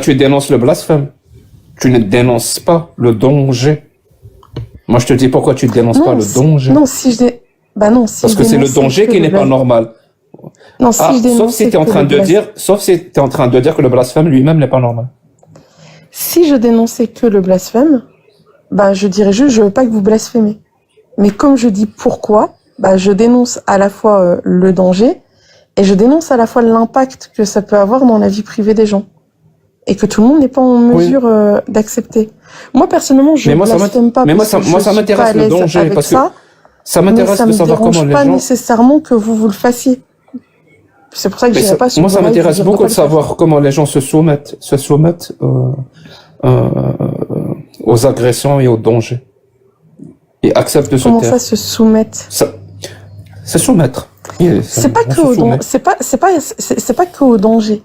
tu dénonces le blasphème. Tu ne dénonces pas le danger. Moi, je te dis pourquoi tu ne dénonces pas le danger. Non, si je dé... bah non, si Parce je que c'est le dénonçais danger que qui le n'est pas blas- normal. Non, si je Sauf si dénonçais tu es en que train le de blas- dire, sauf si tu es en train de dire que le blasphème lui-même n'est pas normal. Si je dénonçais que le blasphème, bah je dirais juste je veux pas que vous blasphémez. Mais comme je dis pourquoi, bah je dénonce à la fois le danger et je dénonce à la fois l'impact que ça peut avoir dans la vie privée des gens et que tout le monde n'est pas en mesure d'accepter. Moi personnellement, je Mais moi, ça blasphème pas. mais moi, parce que ça je suis m'intéresse pas à le l'aise danger avec parce que ça, ça mais m'intéresse ça de me savoir dérange comment les pas gens. nécessairement que vous le fassiez. C'est pour ça que Mais j'irai pas sur moi, ça vos lives m'intéresse dire beaucoup pas de le faire. savoir comment les gens se soumettent aux agressions et aux dangers. Et acceptent de se Comment taire. ça se soumettre? Se soumettre. C'est pas que au danger. C'est pas que au danger.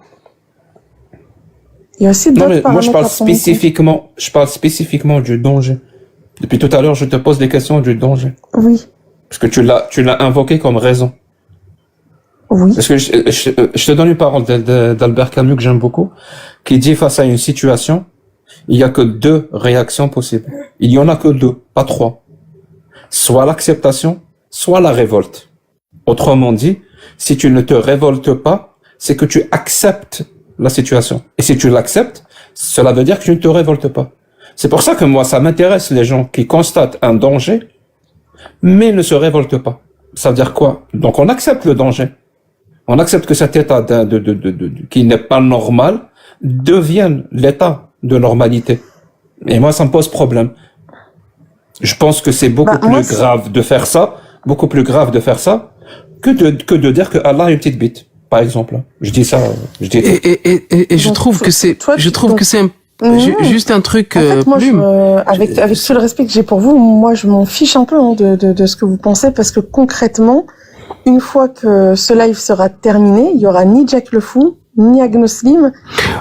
Il y a aussi Non, d'autres mais moi, paramètres à prendre en compte. je parle spécifiquement du danger. Depuis tout à l'heure, je te pose des questions du danger. Oui. Parce que tu l'as invoqué comme raison. Oui. Parce que je te donne une parole d'Albert Camus que j'aime beaucoup, qui dit face à une situation, il y a que 2 réactions possibles. Il y en a que 2, pas 3. Soit l'acceptation, soit la révolte. Autrement dit, si tu ne te révoltes pas, c'est que tu acceptes la situation. Et si tu l'acceptes, cela veut dire que tu ne te révoltes pas. C'est pour ça que moi, ça m'intéresse les gens qui constatent un danger, mais ne se révoltent pas. Ça veut dire quoi? Donc on accepte le danger. On accepte que cet état qui n'est pas normal devienne l'état de normalité. Et moi, ça me pose problème. Je pense que c'est beaucoup plus grave de faire ça, que de dire que Allah a une petite bite, par exemple. Je dis ça. Et je trouve que c'est, juste un truc. En fait, moi, avec tout le respect que j'ai pour vous, moi, je m'en fiche un peu de ce que vous pensez, parce que concrètement, une fois que ce live sera terminé, il y aura ni Jack le Fou, ni Agnoslim,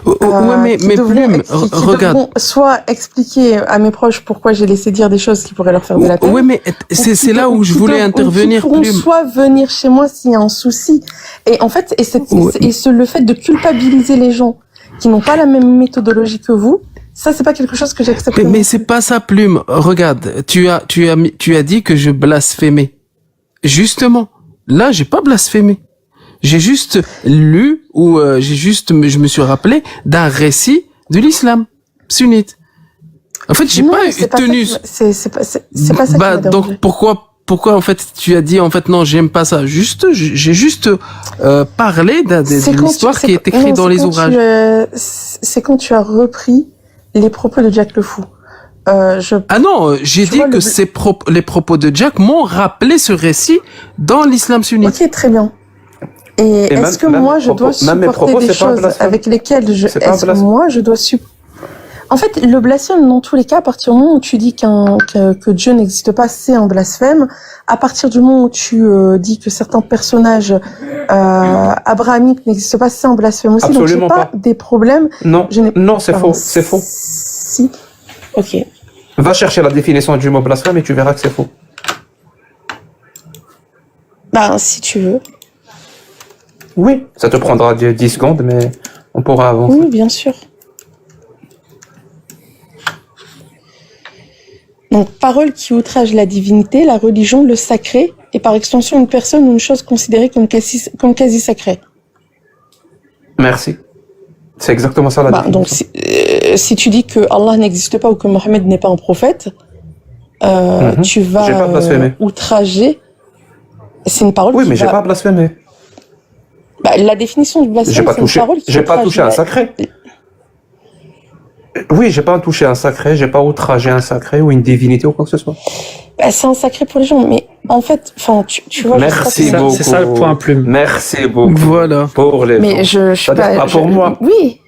Ouais, mais Plume, regarde. devront soit expliquer à mes proches pourquoi j'ai laissé dire des choses qui pourraient leur faire de la peine. Ouais, mais c'est là où je voulais intervenir, Qui pourront Plume. soit venir chez moi s'il y a un souci. Et en fait, le fait de culpabiliser les gens qui n'ont pas la même méthodologie que vous, ça, c'est pas quelque chose que j'accepte. Mais c'est pas ça, Plume. Regarde, tu as dit que je blasphémais. Justement, là, j'ai pas blasphémé. J'ai juste lu ou je me suis rappelé d'un récit de l'islam sunnite. En fait, j'ai Non, pas c'est tenu. c'est pas ça qui m'a dérangé. Donc pourquoi en fait tu as dit en fait non, j'aime pas ça. J'ai juste parlé d'une histoire qui est écrite dans les ouvrages. C'est quand tu as repris les propos de Jack le Fou. Ah non, j'ai dit que les propos de Jack m'ont rappelé ce récit dans l'islam sunnite. Ok, très bien. Et est-ce que moi je dois supporter des choses avec lesquelles moi je dois En fait, le blasphème, dans tous les cas, à partir du moment où tu dis que Dieu n'existe pas, c'est un blasphème. À partir du moment où tu dis que certains personnages abrahamiques n'existent pas, c'est un blasphème aussi. Absolument donc j'ai pas des problèmes. Non, c'est faux, c'est faux. Si. Ok. Va chercher la définition du mot blasphème et tu verras que c'est faux. Ben, si tu veux. Oui, ça te prendra 10 secondes, mais on pourra avancer. Oui, bien sûr. Donc, parole qui outrage la divinité, la religion, le sacré, et par extension une personne ou une chose considérée comme quasi sacrée. Merci. C'est exactement ça la définition. Donc, si tu dis que Allah n'existe pas ou que Mohammed n'est pas un prophète, tu vas J'ai pas blasphémé. outrager. C'est une parole Oui, qui mais j'ai va... pas blasphémé. la définition du blasphème, c'est une parole qui J'ai pas outrage touché un sacré. Oui, j'ai pas touché un sacré, j'ai pas outragé un sacré ou une divinité ou quoi que ce soit. C'est un sacré pour les gens, mais en fait, tu vois... Merci beaucoup. C'est ça le point, Plume. Merci beaucoup. Voilà. Pour les Mais gens. je suis pas... pour moi. Oui.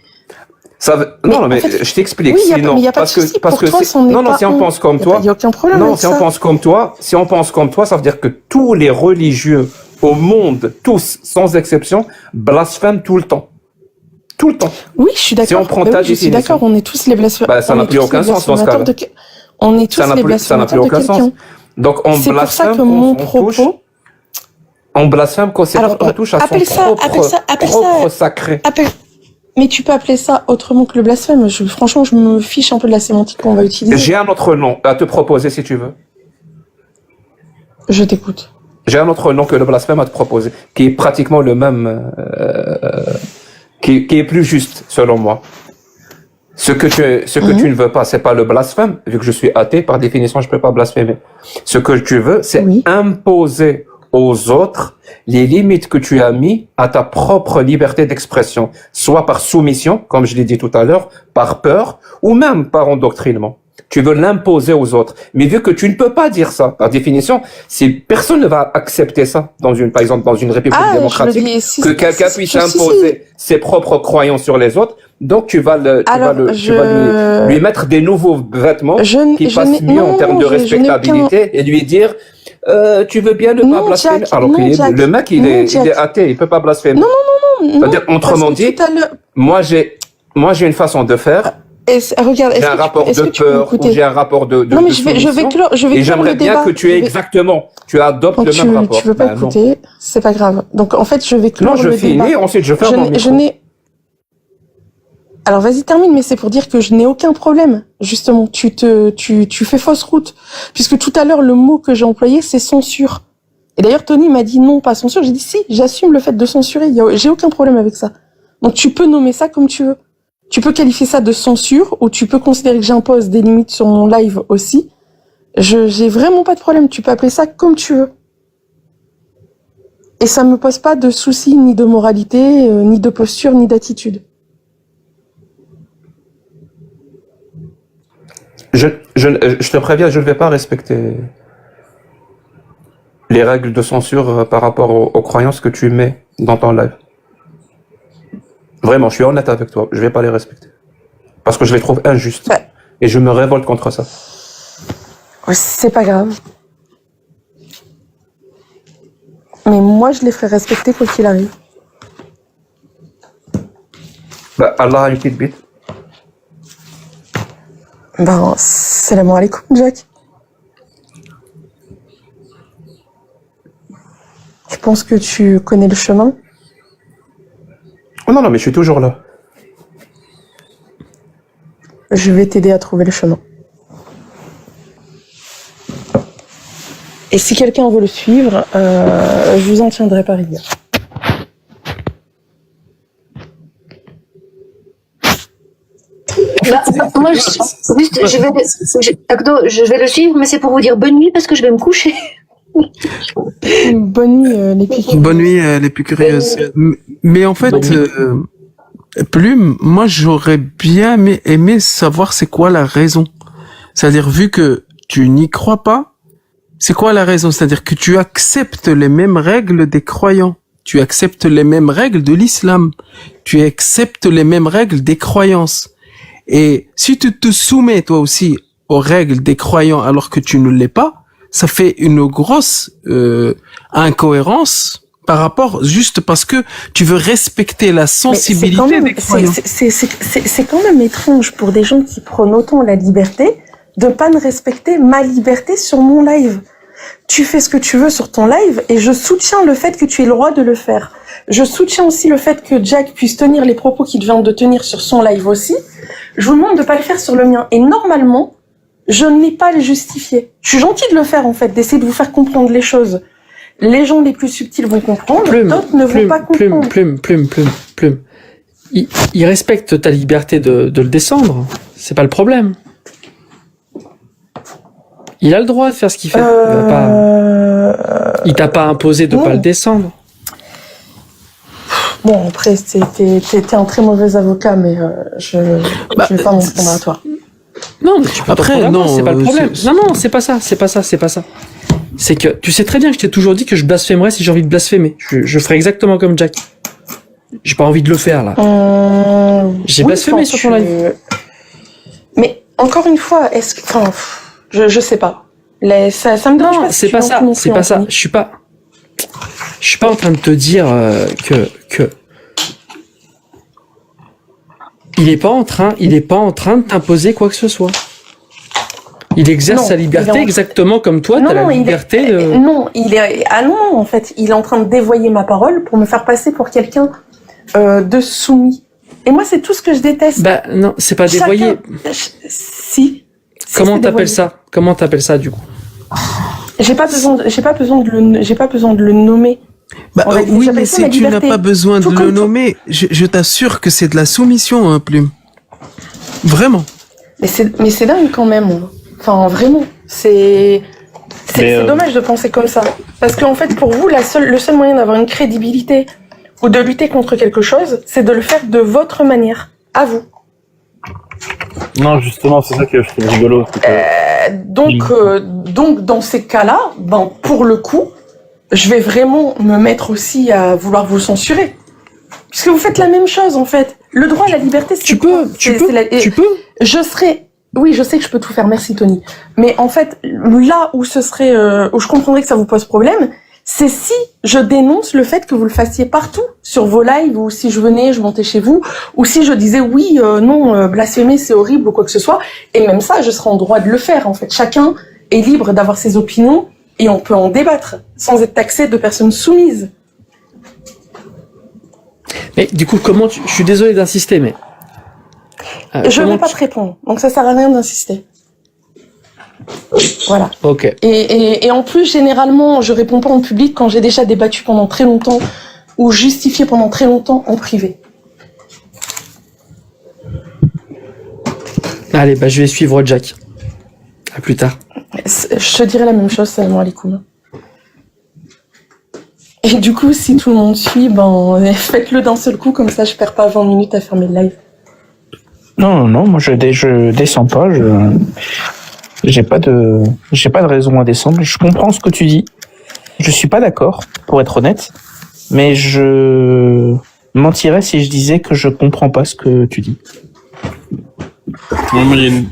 Non, mais en fait, je t'explique. Oui, sinon, mais il n'y a pas de souci. Pour toi, si on pense comme toi. Il n'y a aucun problème Non, avec si on ça. pense comme toi, ça veut dire que tous les religieux au monde, tous, sans exception, blasphèment tout le temps. Tout le temps. Oui, je suis d'accord. Si on prend ta je suis définition. d'accord, on est tous les blasphémateurs. Ça n'a plus aucun sens dans ce cas-là. On est tous les blasphémateurs de quelqu'un. Donc on C'est pour ça blasphème que mon quand on blasphème quand on touche à son propre sacré. Mais tu peux appeler ça autrement que le blasphème. Franchement, je me fiche un peu de la sémantique qu'on va utiliser. J'ai un autre nom à te proposer si tu veux. Je t'écoute. J'ai un autre nom que le blasphème à te proposer, qui est pratiquement le même, qui est plus juste selon moi. Ce que tu ne veux pas, c'est pas le blasphème, vu que je suis athée, par définition, je peux pas blasphémer. Ce que tu veux, c'est imposer aux autres les limites que tu as mis à ta propre liberté d'expression, soit par soumission, comme je l'ai dit tout à l'heure, par peur, ou même par endoctrinement. Tu veux l'imposer aux autres. Mais vu que tu ne peux pas dire ça, par définition, si personne ne va accepter ça par exemple, dans une république démocratique, que quelqu'un puisse imposer ses propres croyances sur les autres, donc tu vas lui mettre des nouveaux vêtements qui passent mieux en termes de respectabilité et lui dire, tu veux bien ne pas blasphémer, alors que le mec, il est athée, il peut pas blasphémer. Non. C'est-à-dire, autrement dit, moi j'ai une façon de faire. Regarde, j'ai un rapport de peur ou j'ai un rapport de non, mais je vais clore et j'aimerais bien que tu adoptes le même rapport. Tu veux pas écouter, c'est pas grave. Donc en fait, je vais clore le débat. Non, je finis, ensuite je ferme mon micro. Alors vas-y, termine, mais c'est pour dire que je n'ai aucun problème. Justement, tu fais fausse route. Puisque tout à l'heure, le mot que j'ai employé, c'est censure. Et d'ailleurs, Tony m'a dit non, pas censure. J'ai dit si, j'assume le fait de censurer. J'ai aucun problème avec ça. Donc tu peux nommer ça comme tu veux. Tu peux qualifier ça de censure ou tu peux considérer que j'impose des limites sur mon live aussi. J'ai vraiment pas de problème. Tu peux appeler ça comme tu veux. Et ça me pose pas de soucis ni de moralité, ni de posture, ni d'attitude. Je te préviens, je ne vais pas respecter les règles de censure par rapport aux croyances que tu mets dans ton live. Vraiment, je suis honnête avec toi, je vais pas les respecter. Parce que je les trouve injustes. Et je me révolte contre ça. C'est pas grave. Mais moi, je les ferai respecter quoi qu'il arrive. Bah, Allah a une petite bite. Ben, salam alaikum, Jack. Je pense que tu connais le chemin. Oh non, non, mais je suis toujours là. Je vais t'aider à trouver le chemin. Et si quelqu'un veut le suivre, je vous en tiendrai par rigueur. Moi, je vais le suivre, mais c'est pour vous dire bonne nuit parce que je vais me coucher. Bonne nuit, les piqûres. Bonne nuit, les plus curieuses. Mais en fait, Plume, moi j'aurais bien aimé savoir c'est quoi la raison. C'est-à-dire, vu que tu n'y crois pas, c'est quoi la raison? C'est-à-dire que tu acceptes les mêmes règles des croyants. Tu acceptes les mêmes règles de l'islam. Tu acceptes les mêmes règles des croyances. Et si tu te soumets toi aussi aux règles des croyants alors que tu ne l'es pas, ça fait une grosse incohérence par rapport, juste parce que tu veux respecter la sensibilité des croyants. C'est quand même étrange pour des gens qui prônent autant la liberté de pas ne respecter ma liberté sur mon live. Tu fais ce que tu veux sur ton live et je soutiens le fait que tu aies le droit de le faire. Je soutiens aussi le fait que Jack puisse tenir les propos qu'il vient de tenir sur son live aussi. Je vous demande de pas le faire sur le mien. Et normalement, je n'ai pas à le justifier. Je suis gentille de le faire en fait, d'essayer de vous faire comprendre les choses. Les gens les plus subtils vont comprendre, d'autres ne vont pas comprendre. Plume. Il respecte ta liberté de le descendre. C'est pas le problème. Il a le droit de faire ce qu'il fait. Il t'a pas imposé de pas le descendre. Bon, après, t'es un très mauvais avocat, mais je vais pas m'en prendre à toi. Non, mais tu peux après, non, c'est pas le problème. Non, c'est pas ça. C'est que tu sais très bien que je t'ai toujours dit que je blasphémerais si j'ai envie de blasphémer. Je ferais exactement comme Jack. J'ai pas envie de le faire, là. J'ai blasphémé sur ton live. Mais, encore une fois, je sais pas. Ça me dérange pas. Non, c'est pas ça. Je suis pas en train de te dire que il est pas en train de t'imposer quoi que ce soit. Il exerce sa liberté exactement comme toi, t'as la liberté de... Non, en fait, il est en train de dévoyer ma parole pour me faire passer pour quelqu'un de soumis. Et moi, c'est tout ce que je déteste. Bah non, c'est pas dévoyer. Si. Comment t'appelles ça du coup? J'ai pas besoin de le nommer. Bah, oui, mais si tu n'as pas besoin de le nommer, je t'assure que c'est de la soumission, hein, Plume. Vraiment. Mais c'est dingue quand même. Enfin, vraiment. C'est dommage de penser comme ça. Parce qu'en fait, pour vous, le seul moyen d'avoir une crédibilité ou de lutter contre quelque chose, c'est de le faire de votre manière. À vous. Non, justement, c'est ça que je trouve rigolo. Donc, dans ces cas-là, pour le coup, je vais vraiment me mettre aussi à vouloir vous censurer. Puisque vous faites la même chose, en fait. Le droit à la liberté, c'est... Tu peux. Oui, je sais que je peux tout faire, merci Tony. Mais en fait, là où où je comprendrais que ça vous pose problème, c'est si je dénonce le fait que vous le fassiez partout, sur vos lives, ou si je montais chez vous, ou si je disais blasphémer c'est horrible ou quoi que ce soit, et même ça, je serais en droit de le faire, en fait. Chacun est libre d'avoir ses opinions, et on peut en débattre, sans être taxé de personnes soumises. Mais du coup, je suis désolé d'insister, mais... je ne vais pas te répondre, donc ça sert à rien d'insister. Voilà. Ok. Et en plus, généralement, je réponds pas en public quand j'ai déjà débattu pendant très longtemps ou justifié pendant très longtemps en privé. Allez, je vais suivre Jack. À plus tard. Je te dirai la même chose, salam alaikum. Et du coup, si tout le monde suit, faites-le d'un seul coup, comme ça je perds pas 20 minutes à fermer le live. Non, moi je descends pas, j'ai pas de raison à descendre. Je comprends ce que tu dis. Je suis pas d'accord, pour être honnête, mais je mentirais si je disais que je comprends pas ce que tu dis. Il